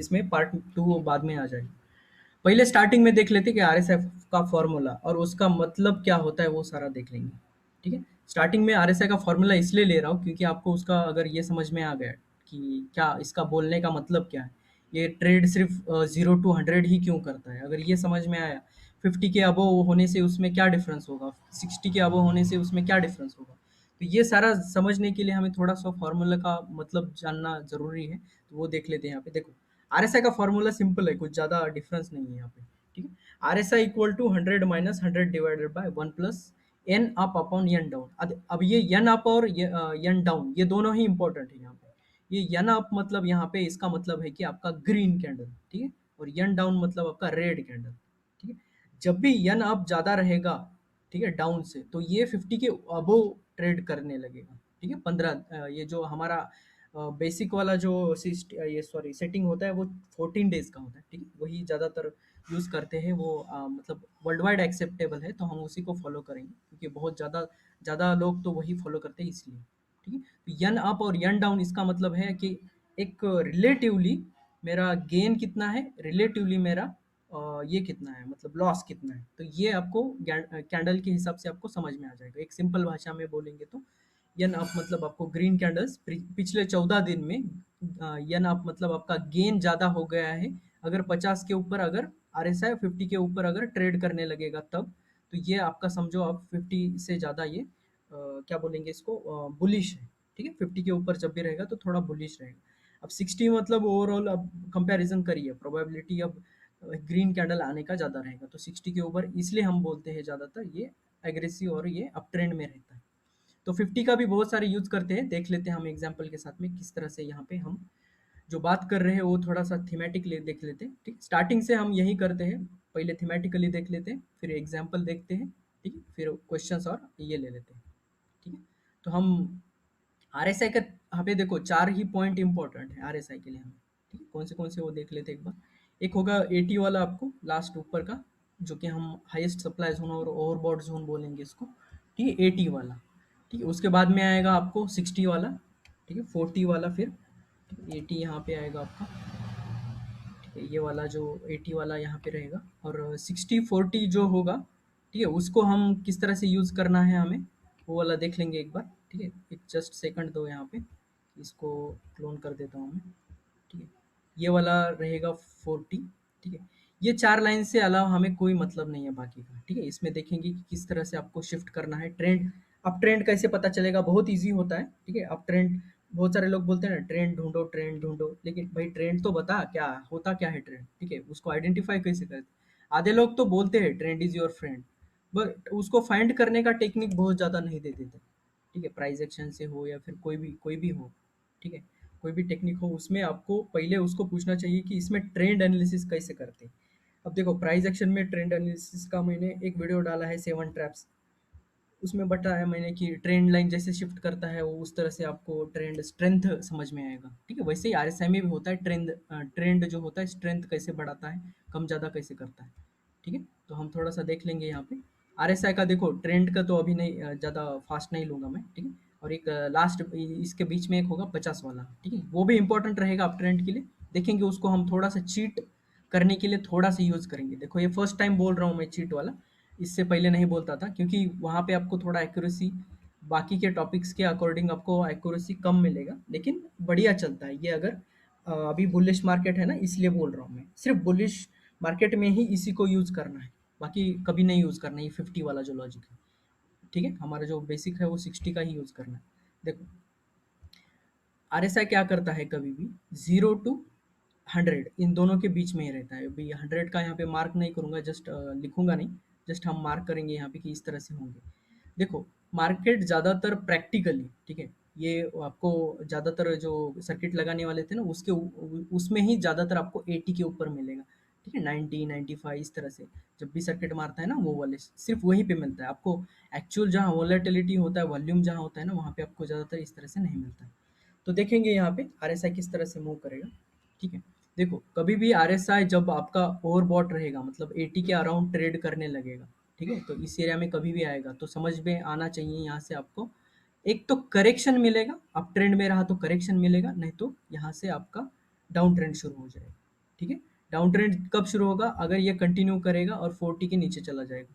इसमें पार्ट 2 बाद में आ जाएगा। पहले स्टार्टिंग में देख लेते हैं कि आरएसआई का फॉर्मूला और उसका मतलब क्या होता है, वो सारा देख लेंगे। ठीक है, स्टार्टिंग में आरएसआई का फॉर्मूला इसलिए ले रहा हूँ क्योंकि आपको उसका अगर ये समझ में आ गया कि क्या इसका बोलने का मतलब क्या है, ये ट्रेड सिर्फ 0 to 100 ही क्यों करता है, अगर ये समझ में आया 50 के अबव होने से उसमें क्या डिफरेंस होगा, 60 के अबव होने से उसमें क्या डिफरेंस होगा, तो ये सारा समझने के लिए हमें थोड़ा सा फॉर्मूला का मतलब जानना जरूरी है। तो वो देख लेते हैं। यहाँ पे देखो, आरएसआई का फॉर्मूला सिंपल है, कुछ ज्यादा डिफरेंस नहीं है यहाँ पे। ठीक है, RSI equal to 100 - 100 divided by 1 plus N up upon N down. अब ये एन अप और एन डाउन ये दोनों ही इंपॉर्टेंट है यहाँ पे। ये एन अप मतलब यहाँ पे इसका मतलब है कि आपका ग्रीन कैंडल, ठीक है, और एन डाउन मतलब आपका रेड कैंडल। ठीक है, जब भी एन अप ज्यादा रहेगा, ठीक है, डाउन से, तो ये 50 के अबव ट्रेड करने लगेगा। ठीक है, 15 ये जो हमारा बेसिक वाला जो ये सॉरी सेटिंग होता है वो 14 डेज का होता है। ठीक है, वही ज़्यादातर यूज़ करते हैं वो, मतलब वर्ल्ड वाइड एक्सेप्टेबल है, तो हम उसी को फॉलो करेंगे क्योंकि बहुत ज़्यादा ज़्यादा लोग तो वही फॉलो करते हैं इसलिए। ठीक है, तो यन अप और यन डाउन इसका मतलब है कि एक रिलेटिवली मेरा गेन कितना है, रिलेटिवली मेरा ये कितना है, मतलब लॉस कितना है, तो ये आपको कैंडल के हिसाब से आपको समझ में आ जाएगा। एक सिंपल भाषा में बोलेंगे तो यन अप मतलब आपको ग्रीन कैंडल्स पिछले 14 दिन में, यन अप मतलब आपका गेन ज्यादा हो गया है, अगर 50 के ऊपर, अगर आरएसआई 50 के ऊपर अगर ट्रेड करने लगेगा तब, तो ये आपका समझो आप 50 से ज्यादा ये क्या बोलेंगे इसको, बुलिश है। ठीक है, 50 के ऊपर जब भी रहेगा तो थोड़ा बुलिश रहेगा। अब 60 मतलब ओवरऑल अब कंपैरिजन करिए, प्रोबेबिलिटी अब ग्रीन कैंडल आने का ज्यादा रहेगा, तो 60 के ऊपर इसलिए हम बोलते हैं ज्यादातर ये एग्रेसिव और ये अप ट्रेंड में रहता है। तो 50 का भी बहुत सारे यूज करते हैं, देख लेते हैं हम एग्जांपल के साथ में किस तरह से यहाँ पे हम जो बात कर रहे हैं वो थोड़ा सा थीमेटिकली देख लेते हैं। ठीक, स्टार्टिंग से हम यही करते हैं, पहले थीमेटिकली देख लेते हैं, फिर एग्जांपल देखते हैं, ठीक है, फिर क्वेश्चंस और ये ले लेते हैं। ठीक है, तो हम आरएसआई का, यहाँ पे देखो 4 ही पॉइंट इंपॉर्टेंट है आरएसआई के लिए हमें। ठीक है, कौन से वो देख लेते हैं एक बार। एक होगा 80 वाला आपको लास्ट ऊपर का, जो कि हम हाईएस्ट सप्लाई जोन और ओवरबॉट जोन बोलेंगे इसको। ठीक है, 80 वाला। ठीक है, उसके बाद में आएगा आपको 60 वाला। ठीक है, 40 वाला, फिर 80 यहाँ पे आएगा आपका। ठीक है, ये वाला जो 80 वाला यहाँ पे रहेगा, और 60-40 जो होगा, ठीक है, उसको हम किस तरह से यूज करना है हमें, वो वाला देख लेंगे एक बार। ठीक है, एक जस्ट सेकंड दो यहाँ पे, इसको क्लोन कर देता हूँ मैं। ठीक है, ये वाला रहेगा 40। ठीक है, ये 4 लाइन से अलावा हमें कोई मतलब नहीं है बाकी का। ठीक है, इसमें देखेंगे कि किस तरह से आपको शिफ्ट करना है ट्रेंड। अब ट्रेंड कैसे पता चलेगा, बहुत इजी होता है। ठीक है, अब ट्रेंड, बहुत सारे लोग बोलते हैं ना ट्रेंड ढूंढो ट्रेंड ढूंढो, लेकिन भाई ट्रेंड तो बता क्या होता, क्या है ट्रेंड। ठीक है, उसको आइडेंटिफाई कैसे करते। आधे लोग तो बोलते हैं trend is your friend, but उसको फाइंड करने का टेक्निक बहुत ज़्यादा नहीं दे देते। ठीक है, प्राइस एक्शन से हो या फिर कोई भी हो। ठीक है, कोई भी टेक्निक हो, उसमें आपको पहले उसको पूछना चाहिए कि इसमें ट्रेंड एनालिसिस कैसे करते हैं। अब देखो, प्राइस एक्शन में ट्रेंड एनालिसिस का मैंने एक वीडियो डाला है, 7 ट्रैप्स। उसमें बताया मैंने कि ट्रेंड लाइन जैसे शिफ्ट करता है वो उस तरह से आपको ट्रेंड स्ट्रेंथ समझ में आएगा। ठीक है, वैसे ही आरएसआई में भी होता है, ट्रेंड ट्रेंड जो होता है स्ट्रेंथ कैसे बढ़ाता है, कम ज़्यादा कैसे करता है। ठीक है, तो हम थोड़ा सा देख लेंगे यहाँ पे। आरएसआई का देखो, ट्रेंड का तो अभी नहीं, ज़्यादा फास्ट नहीं लूँगा मैं। ठीक है, और एक लास्ट इसके बीच में एक होगा 50 वाला। ठीक है, वो भी इंपॉर्टेंट रहेगा आप ट्रेंड के लिए, देखेंगे उसको हम थोड़ा सा चीट करने के लिए थोड़ा सा यूज़ करेंगे। देखो, ये फर्स्ट टाइम बोल रहा हूँ मैं चीट वाला, इससे पहले नहीं बोलता था क्योंकि वहाँ पे आपको थोड़ा एक्यूरेसी, बाकी के टॉपिक्स के अकॉर्डिंग आपको एक्यूरेसी कम मिलेगा, लेकिन बढ़िया चलता है ये। अगर अभी बुलिश मार्केट है ना, इसलिए बोल रहा हूँ मैं, सिर्फ बुलिश मार्केट में ही इसी को यूज़ करना है, बाकी कभी नहीं यूज़ करना है ये 50 वाला जो लॉजिक है। ठीक है, हमारा जो बेसिक है वो 60 का ही यूज़ करना है। देखो, आरएसआई क्या करता है, कभी भी 0 to 100 इन दोनों के बीच में ही रहता है। अभी 100 का यहाँ पे मार्क नहीं करूंगा, जस्ट लिखूंगा नहीं, जस्ट हम मार्क करेंगे यहाँ पे कि इस तरह से होंगे। देखो, मार्केट ज़्यादातर प्रैक्टिकली, ठीक है, ये आपको ज़्यादातर जो सर्किट लगाने वाले थे ना उसमें ही ज़्यादातर आपको 80 के ऊपर मिलेगा। ठीक है, 90 95 इस तरह से जब भी सर्किट मारता है ना, वो वाले सिर्फ वहीं पे मिलता है आपको। एक्चुअल जहाँ वोलेटिलिटी होता है, वॉल्यूम जहाँ होता है ना, वहाँ पे आपको ज़्यादातर इस तरह से नहीं मिलता है। तो देखेंगे यहाँ पे आरएसआई किस तरह से मूव करेगा। ठीक है, देखो, कभी भी आरएसआई जब आपका ओवरबॉट रहेगा, मतलब 80 के अराउंड ट्रेड करने लगेगा, ठीक है, तो इस एरिया में कभी भी आएगा तो समझ में आना चाहिए यहाँ से आपको, एक तो करेक्शन मिलेगा, अप ट्रेंड में रहा तो करेक्शन मिलेगा, नहीं तो यहाँ से आपका डाउन ट्रेंड शुरू हो जाएगा। ठीक है। डाउन ट्रेंड कब शुरू होगा? अगर ये कंटिन्यू करेगा और 40 के नीचे चला जाएगा,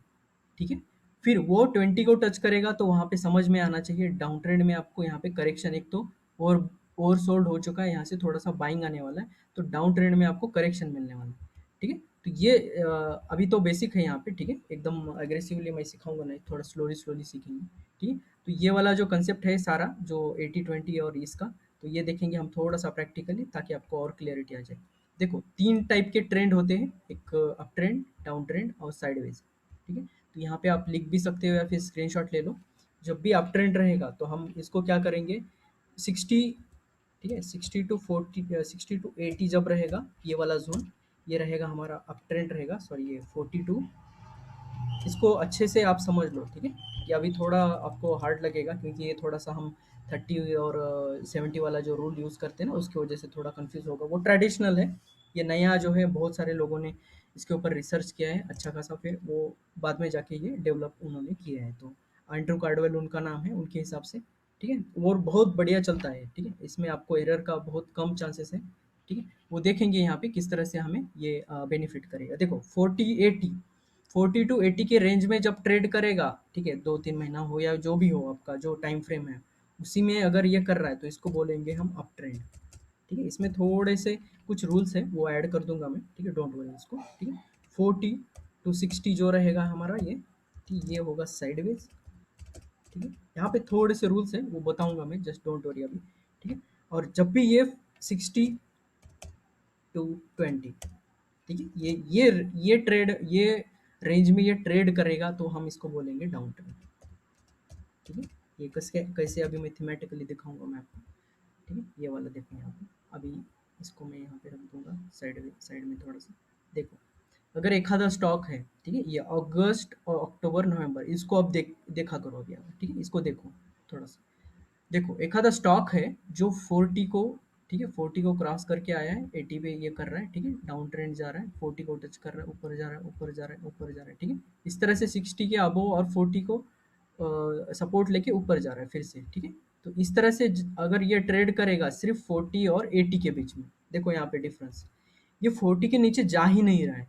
ठीक है। फिर वो 20 को टच करेगा तो वहाँ पे समझ में आना चाहिए डाउन ट्रेंड में आपको यहाँ पे करेक्शन, एक तो और ओवरसोल्ड हो चुका है, यहाँ से थोड़ा सा बाइंग आने वाला है, तो डाउन ट्रेंड में आपको करेक्शन मिलने वाला है, ठीक है। तो ये अभी तो बेसिक है यहाँ पे, ठीक है, एकदम अग्रेसिवली मैं सिखाऊंगा नहीं, थोड़ा स्लोली स्लोली सीखेंगे, ठीक है। तो ये वाला जो कंसेप्ट है सारा जो 80-20 और इसका, तो ये देखेंगे हम थोड़ा सा प्रैक्टिकली, ताकि आपको और क्लियरिटी आ जाए। देखो 3 टाइप के ट्रेंड होते हैं, एक अप ट्रेंड, डाउन ट्रेंड और साइडवेज, ठीक है। तो यहाँ पे आप लिख भी सकते हो या फिर स्क्रीनशॉट ले लो। जब भी अप ट्रेंड रहेगा तो हम इसको क्या करेंगे, 60, ठीक है, 60 टू 40, 60 टू 80 जब रहेगा ये वाला जोन, ये रहेगा हमारा अप ट्रेंड रहेगा, सॉरी ये 42, इसको अच्छे से आप समझ लो, ठीक है। ये अभी थोड़ा आपको हार्ड लगेगा क्योंकि ये थोड़ा सा हम 30 और 70 वाला जो रूल यूज़ करते हैं ना, उसकी वजह से थोड़ा कंफ्यूज होगा, वो ट्रेडिशनल है। ये नया जो है बहुत सारे लोगों ने इसके ऊपर रिसर्च किया है अच्छा खासा, फिर वो बाद में जाके ये डेवलप उन्होंने किया है, तो एंड्रू कार्डवेल उनका नाम है उनके हिसाब से, ठीक है। और बहुत बढ़िया चलता है, ठीक है, इसमें आपको एरर का बहुत कम चांसेस है, ठीक है। वो देखेंगे यहाँ पे किस तरह से हमें ये बेनिफिट करेगा। देखो 40 टू 80 के रेंज में जब ट्रेड करेगा, ठीक है, 2-3 महीना हो या जो भी हो आपका जो टाइम फ्रेम है, उसी में अगर ये कर रहा है तो इसको बोलेंगे हम अप ट्रेंड, ठीक है। इसमें थोड़े से कुछ रूल्स है वो ऐड कर दूंगा मैं, ठीक है, डोंट वरी इसको, ठीक है। 40 टू 60 जो रहेगा हमारा ये, ठीक, ये होगा साइडवेज, ठीक है। यहाँ पे थोड़े से रूल्स है वो बताऊंगा मैं, जस्ट डोंट वरी अभी, ठीक है। और जब भी ये 60 टू 20, ठीक है, ये ट्रेड, ये रेंज में ये ट्रेड करेगा तो हम इसको बोलेंगे डाउन ट्रेंड, ठीक है। ये कैसे कैसे अभी मैं थीमेटिकली दिखाऊंगा मैं आपको, ठीक है। ये वाला देखो यहाँ पे, अभी इसको मैं यहाँ पे रख दूंगा साइड में थोड़ा सा। देखो अगर एक आधा स्टॉक है, ठीक है, ये अगस्त और अक्टूबर नवंबर, इसको अब देखा करो अभी आप, ठीक है, इसको देखो थोड़ा सा। देखो एक आधा स्टॉक है जो 40 को, ठीक है, 40 को क्रॉस करके आया है, 80 पे ये कर रहा है, ठीक है, डाउन ट्रेंड जा रहा है, 40 को टच कर रहा है, ऊपर जा रहा है, ऊपर जा रहा है, ऊपर जा रहा है, ठीक है। इस तरह से 60 के अबव और 40 को सपोर्ट लेके ऊपर जा रहा है फिर से, ठीक है। तो इस तरह से अगर ये ट्रेड करेगा सिर्फ 40 और 80 के बीच में, देखो यहाँ पे डिफरेंस, ये 40 के नीचे जा ही नहीं रहा है,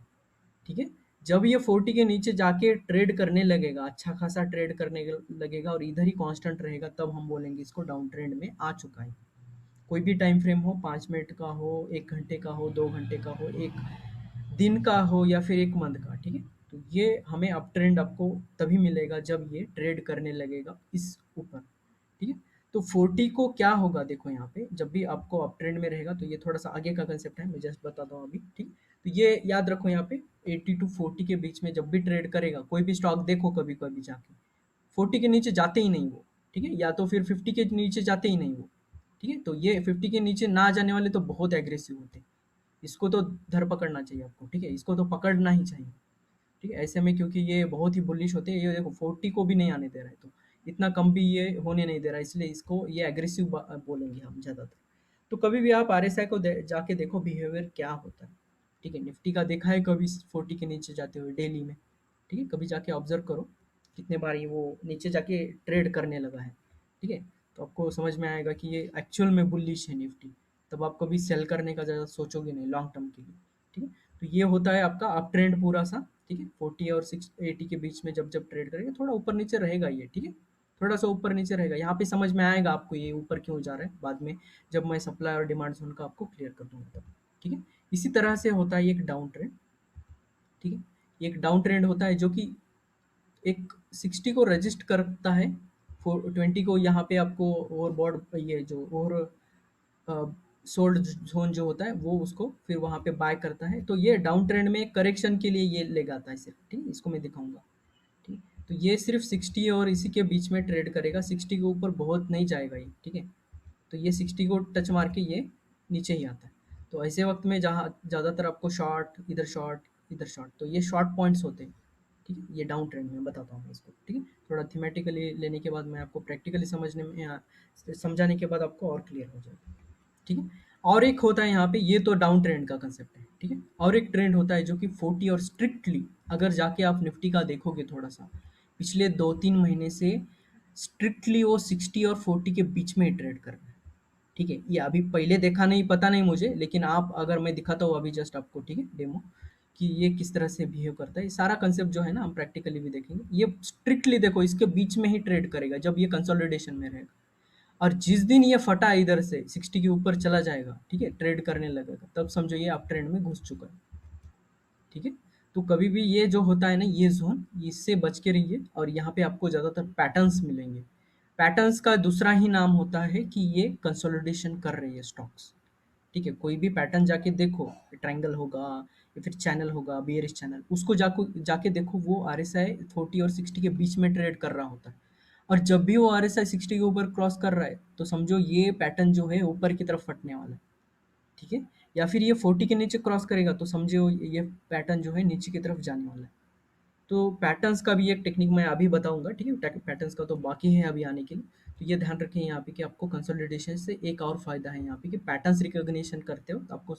ठीक है। जब ये 40 के नीचे जाके ट्रेड करने लगेगा, अच्छा खासा ट्रेड करने लगेगा और इधर ही कांस्टेंट रहेगा, तब हम बोलेंगे इसको डाउन ट्रेंड में आ चुका है। कोई भी टाइम फ्रेम हो, 5 मिनट का हो, 1 घंटे का हो, 2 घंटे का हो, एक दिन का हो या फिर एक मंथ का, ठीक है। तो ये हमें अप ट्रेंड आपको तभी मिलेगा जब ये ट्रेड करने लगेगा इस ऊपर, ठीक है। तो 40 को क्या होगा, देखो यहाँ पे जब भी आपको अप ट्रेंड में रहेगा, तो ये थोड़ा सा आगे का कंसेप्ट है, मैं जस्ट बताता हूँ अभी, ठीक। तो ये याद रखो यहाँ पे 80 टू 40 के बीच में जब भी ट्रेड करेगा, कोई भी स्टॉक देखो कभी कभी जाके 40 के नीचे जाते ही नहीं वो, ठीक है, या तो फिर 50 के नीचे जाते ही नहीं वो, ठीक है। तो ये 50 के नीचे ना जाने वाले तो बहुत एग्रेसिव होते हैं, इसको तो धर पकड़ना चाहिए आपको, ठीक है, इसको तो पकड़ना ही चाहिए, ठीक है, ऐसे में, क्योंकि ये बहुत ही बुलिश होते हैं, ये देखो 40 को भी नहीं आने दे रहा है, तो इतना कम भी ये होने नहीं दे रहा है, इसलिए इसको ये एग्रेसिव बोलेंगे हम ज़्यादातर। तो कभी भी आप आरएसआई को जाके देखो बिहेवियर क्या होता है, ठीक है। निफ्टी का देखा है कभी 40 के नीचे जाते हुए डेली में, ठीक है, कभी जाके ऑब्जर्व करो कितने बार ये वो नीचे जाके ट्रेड करने लगा है, ठीक है। तो आपको समझ में आएगा कि ये एक्चुअल में बुलिश है निफ्टी, तब आप कभी सेल करने का ज़्यादा सोचोगे नहीं लॉन्ग टर्म के लिए, ठीक है। तो ये होता है आपका अप ट्रेंड पूरा सा, ठीक है। 40 और 80 के बीच में जब जब ट्रेड करेगा थोड़ा ऊपर नीचे रहेगा ये, ठीक है, थोड़ा सा ऊपर नीचे रहेगा, यहाँ पे समझ में आएगा आपको ये ऊपर क्यों जा रहा है बाद में, जब मैं सप्लाई और डिमांड जोन का आपको क्लियर कर दूंगा तब, ठीक है। इसी तरह से होता है एक डाउन ट्रेंड, ठीक है। एक डाउन ट्रेंड होता है जो कि एक 60 को रजिस्ट करता है, 20 को यहाँ पे आपको ओवरबॉट, ये जो ओवर सोल्ड जोन जो होता है वो उसको फिर वहाँ पे बाय करता है, तो ये डाउन ट्रेंड में करेक्शन के लिए ये ले जाता है सिर्फ, ठीक है, इसको मैं दिखाऊंगा, ठीक। तो ये सिर्फ 60 और इसी के बीच में ट्रेड करेगा, 60 के ऊपर बहुत नहीं जाएगा ये, ठीक है। तो ये 60 को टच मार के ये नीचे ही आता है, तो ऐसे वक्त में जहाँ ज़्यादातर आपको शॉर्ट इधर शॉर्ट, तो ये शॉर्ट पॉइंट्स होते हैं, ठीक है। ये डाउन ट्रेंड में बताता हूँ मैं इसको, ठीक है। थोड़ा थीमेटिकली लेने के बाद मैं आपको प्रैक्टिकली समझने में समझाने के बाद आपको और क्लियर हो जाएगा, ठीक है। और एक होता है यहाँ पे, ये तो डाउन ट्रेंड का कंसेप्ट है, ठीक है। और एक ट्रेंड होता है जो कि 40 और स्ट्रिक्टली, अगर जाके आप निफ्टी का देखोगे थोड़ा सा पिछले 2-3 महीने से, स्ट्रिक्टली वो 60 और 40 के बीच में ही ट्रेड कर रहा है, ठीक है, ये अभी पहले देखा नहीं, पता नहीं मुझे, लेकिन आप अगर मैं दिखाता हूँ अभी जस्ट आपको, ठीक है, डेमो, कि ये किस तरह से बिहेव करता है। ये सारा कंसेप्ट जो है ना हम प्रैक्टिकली भी देखेंगे। ये स्ट्रिक्टली देखो इसके बीच में ही ट्रेड करेगा जब ये कंसोलिडेशन में रहेगा, और जिस दिन ये फटा इधर से 60 के ऊपर चला जाएगा, ठीक है, ट्रेड करने लगेगा, तब समझो ये अप ट्रेंड में घुस चुका है। ठीक है, तो कभी भी ये जो होता है ना ये जोन, इससे बच के रहिए, और यहाँ पे आपको ज़्यादातर पैटर्न्स मिलेंगे। पैटर्न्स का दूसरा ही नाम होता है कि ये कंसोलिडेशन कर रही है स्टॉक्स। ठीक है, कोई भी पैटर्न जाके देखो, ट्रायंगल होगा या फिर चैनल होगा, बियरिश चैनल, उसको जाके देखो, वो आर एस आई 40 और 60 के बीच में ट्रेड कर रहा होता है। और जब भी वो आर एस आई 60 के ऊपर क्रॉस कर रहा है तो समझो ये पैटर्न जो है ऊपर की तरफ फटने वाला है। ठीक है, या फिर ये 40 के नीचे क्रॉस करेगा तो समझो ये पैटर्न जो है नीचे की तरफ जाने वाला है। तो पैटर्न्स का भी एक टेक्निक मैं अभी बताऊंगा, ठीक है, पैटर्न्स का तो बाकी है अभी आने के लिए। तो ये ध्यान रखें यहाँ पे कि आपको कंसोलिडेशन से एक और फायदा है यहाँ पे कि पैटर्न्स रिकॉग्निशन करते हो तो आपको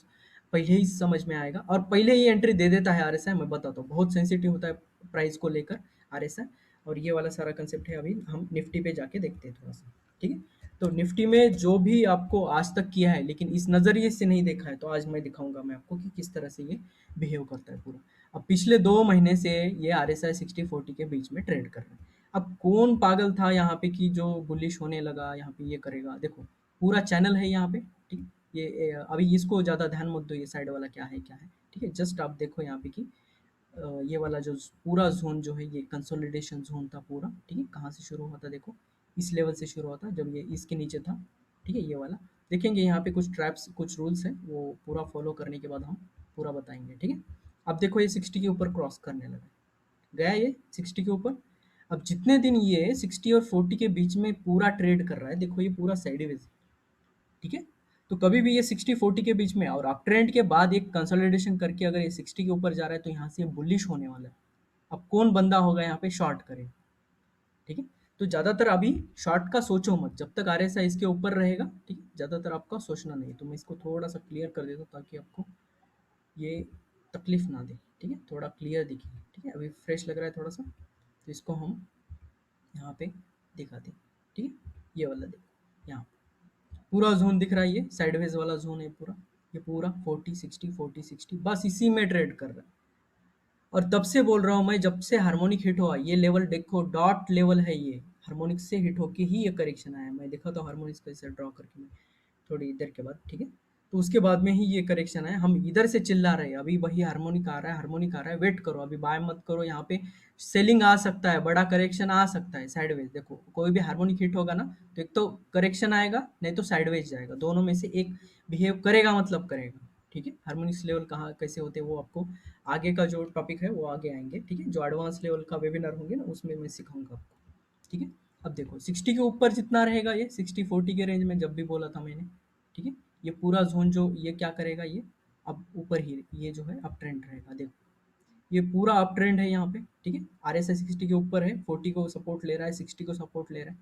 पहले ही समझ में आएगा, और पहले ही एंट्री दे देता है आरएसआई। मैं बताता हूँ, बहुत सेंसिटिव होता है प्राइस को लेकर आरएसआई। और ये वाला सारा कंसेप्ट है, अभी हम निफ्टी पे जाके देखते हैं थोड़ा सा। ठीक है, तो निफ्टी में जो भी आपको आज तक किया है लेकिन इस नज़रिए से नहीं देखा है, तो आज मैं दिखाऊंगा मैं आपको कि किस तरह से ये बिहेव करता है पूरा। अब पिछले 2 महीने से ये आरएसआई 60-40 के बीच में ट्रेड कर रहा है। अब कौन पागल था यहाँ पे कि जो बुलिश होने लगा यहाँ पे ये करेगा? देखो पूरा चैनल है यहाँ पे, ठीक। अभी इसको ज़्यादा ध्यान मत दो, ये साइड वाला क्या है क्या है, ठीक है। जस्ट आप देखो यहाँ पे कि ये वाला जो पूरा ज़ोन जो है ये कंसोलिडेशन ज़ोन था पूरा, ठीक है। कहाँ से शुरू हुआ था देखो, इस लेवल से शुरू हुआ था जब ये इसके नीचे था, ठीक है। ये वाला देखेंगे यहाँ पे कुछ ट्रैप्स, कुछ रूल्स हैं, वो पूरा फॉलो करने के बाद हम पूरा बताएंगे, ठीक है। अब देखो ये 60 के ऊपर क्रॉस करने लगा, गया ये 60 के ऊपर। अब जितने दिन ये 60 और 40 के बीच में पूरा ट्रेड कर रहा है, देखो ये पूरा साइडवेज, ठीक है। तो कभी भी ये 60-40 के बीच में और अप ट्रेंड के बाद एक कंसोलिडेशन करके अगर ये 60 के ऊपर जा रहा है तो यहाँ से ये बुलिश होने वाला है। अब कौन बंदा होगा यहाँ पे शॉर्ट करे, ठीक है। तो ज्यादातर अभी शॉर्ट का सोचो मत, जब तक आरएसआई इसके ऊपर रहेगा, ठीक है, ज्यादातर आपका सोचना नहीं। तो मैं इसको थोड़ा सा क्लियर कर देता हूँ ताकि आपको ये तकलीफ ना दे, ठीक है, थोड़ा क्लियर दिखे, ठीक है। अभी फ्रेश लग रहा है थोड़ा सा, तो इसको हम यहाँ पे दिखाते हैं, ठीक है। ये वाला देखो, यहाँ पूरा जोन दिख रहा है, ये साइडवेज वाला जोन है पूरा। ये पूरा 40-60 बस इसी में ट्रेड कर रहा है। और तब से बोल रहा हूँ मैं, जब से हार्मोनिक हिट हुआ, ये लेवल देखो डॉट लेवल है, ये हार्मोनिक से हिट होके ही ये करेक्शन आया। मैं देखा था हार्मोनिक्स को ऐसे ड्रॉ करके मैं थोड़ी देर के बाद, ठीक है। तो उसके बाद में ही ये करेक्शन आया। हम इधर से चिल्ला रहे हैं अभी वही हार्मोनिक आ रहा है, हार्मोनिक आ रहा है, वेट करो, अभी बाय मत करो। यहाँ पे सेलिंग आ सकता है, बड़ा करेक्शन आ सकता है साइडवेज। देखो कोई भी हार्मोनिक हिट होगा ना तो एक तो करेक्शन आएगा, नहीं तो साइडवेज जाएगा, दोनों में से एक बिहेव करेगा, मतलब करेगा, ठीक है। हार्मोनिक्स लेवल कहाँ कैसे होते हैं वो आपको आगे का जो टॉपिक है वो आगे आएंगे, ठीक है। जो एडवांस लेवल का वेबिनार होंगे ना उसमें मैं सिखाऊंगा आपको, ठीक है। अब देखो 60 के ऊपर जितना रहेगा, ये 60-40 के रेंज में जब भी बोला था मैंने, ठीक है। ये पूरा जोन जो ये क्या करेगा, ये अब ऊपर ही ये जो है अप ट्रेंड रहेगा। देखो ये पूरा अप ट्रेंड है यहाँ पे, ठीक है। आरएसआई 60 के ऊपर है, 40 को सपोर्ट ले रहा है, 60 को सपोर्ट ले रहा है,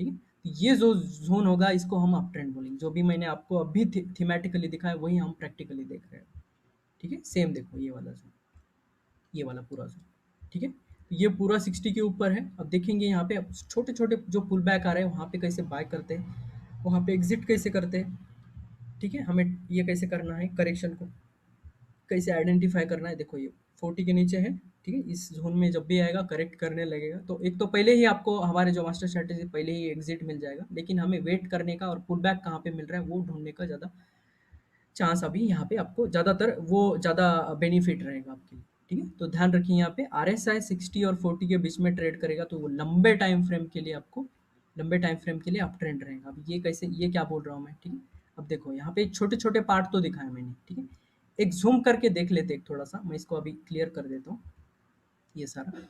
ठीक है। तो ये जो जोन होगा इसको हम अप ट्रेंड बोलेंगे। जो भी मैंने आपको अभी थीमेटिकली दिखाया वही हम प्रैक्टिकली देख रहे हैं, ठीक है। सेम देखो ये वाला जोन, ये वाला पूरा जोन, ठीक है। तो ये पूरा 60 के ऊपर है। अब देखेंगे यहाँ पे छोटे छोटे जो पुल बैक आ रहे हैं वहाँ पे कैसे बाय करते हैं, वहाँ पे एग्जिट कैसे करते हैं, ठीक है। हमें ये कैसे करना है, करेक्शन को कैसे आइडेंटिफाई करना है। देखो ये 40 के नीचे है, ठीक है। इस जोन में जब भी आएगा करेक्ट करने लगेगा तो एक तो पहले ही आपको हमारे जो मास्टर स्ट्रेटेजी पहले ही एग्जिट मिल जाएगा, लेकिन हमें वेट करने का और पुल बैक कहाँ पे मिल रहा है वो ढूंढने का ज़्यादा चांस अभी यहाँ पे आपको ज़्यादातर वो ज़्यादा बेनिफिट रहेगा आपके लिए, ठीक है। तो ध्यान रखिए यहाँ पे आर एस आई 60 और 40 के बीच में ट्रेड करेगा तो वो लंबे टाइम फ्रेम के लिए आपको, लंबे टाइम फ्रेम के लिए अप ट्रेंड रहेगा। अब ये कैसे, ये क्या बोल रहा हूँ मैं, ठीक है। अब देखो यहाँ पे छोटे छोटे पार्ट तो दिखाया मैंने, ठीक है। एक जूम करके देख लेते एक थोड़ा सा, मैं इसको अभी क्लियर कर देता हूँ ये सारा।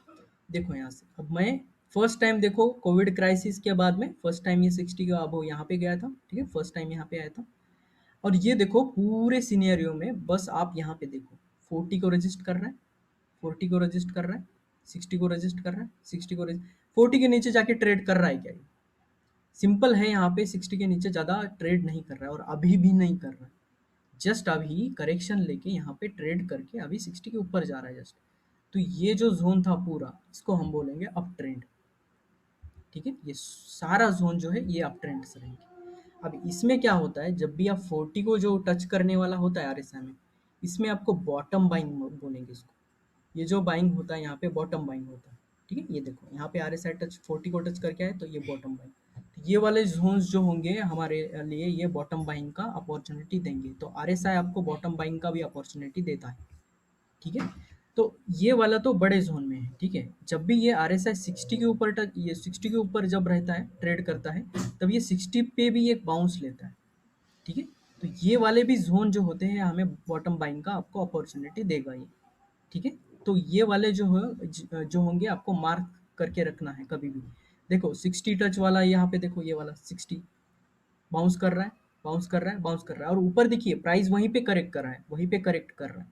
देखो यहाँ से अब मैं फर्स्ट टाइम, देखो कोविड क्राइसिस के बाद में फर्स्ट टाइम ये 60 का अब यहाँ पे गया था, ठीक है। फर्स्ट टाइम यहाँ पे आया था। और ये देखो पूरे सिनेरियो में बस आप यहाँ पे देखो 40 को रजिस्ट कर रहा है, 40 को रजिस्ट कर रहा है, 60 को रजिस्ट कर रहा है, 60 को रजिस्ट, 40 के नीचे जाके ट्रेड कर रहा है क्या ये? सिंपल है, यहाँ पे 60 के नीचे ज़्यादा ट्रेड नहीं कर रहा है और अभी भी नहीं कर रहा है। जस्ट अभी करेक्शन लेके यहाँ पे ट्रेड करके अभी 60 के ऊपर जा रहा है जस्ट। तो ये जो जोन था पूरा इसको हम बोलेंगे अप ट्रेंड, ठीक है। ये सारा जोन जो है ये अप ट्रेंड से रहेंगे। अब इसमें क्या होता है, जब भी आप 40 को जो टच करने वाला होता है आरएसआई में, इसमें आपको बॉटम बाइंग बोलेंगे इसको। ये जो बाइंग होता है यहाँ पे बॉटम बाइंग होता है। ठीक है, ये देखो यहाँ पे आरएसआई टच 40 को टच करके आए तो ये बॉटम बाइंग। तो ये वाले जोन्स जो होंगे हमारे लिए ये बॉटम बाइंग का अपॉर्चुनिटी देंगे। तो आरएसआई आपको बॉटम बाइंग का भी अपॉर्चुनिटी देता है। ठीक है, तो ये वाला तो बड़े जोन में है। ठीक है, जब भी ये आरएसआई 60 के ऊपर टच, ये 60 के ऊपर जब रहता है ट्रेड करता है, तब ये 60 पे भी एक बाउंस लेता है। ठीक है, तो ये वाले भी जोन जो होते हैं हमें बॉटम बाइंग का आपको अपॉर्चुनिटी देगा ये। ठीक है, तो ये वाले जो है जो होंगे आपको मार्क करके रखना है कभी भी। देखो 60 टच वाला यहाँ पे देखो, ये वाला 60 बाउंस कर रहा है, बाउंस कर रहा है, बाउंस कर रहा है, और ऊपर देखिए प्राइस वहीं पे करेक्ट कर रहा है, वहीं पे करेक्ट कर रहा है।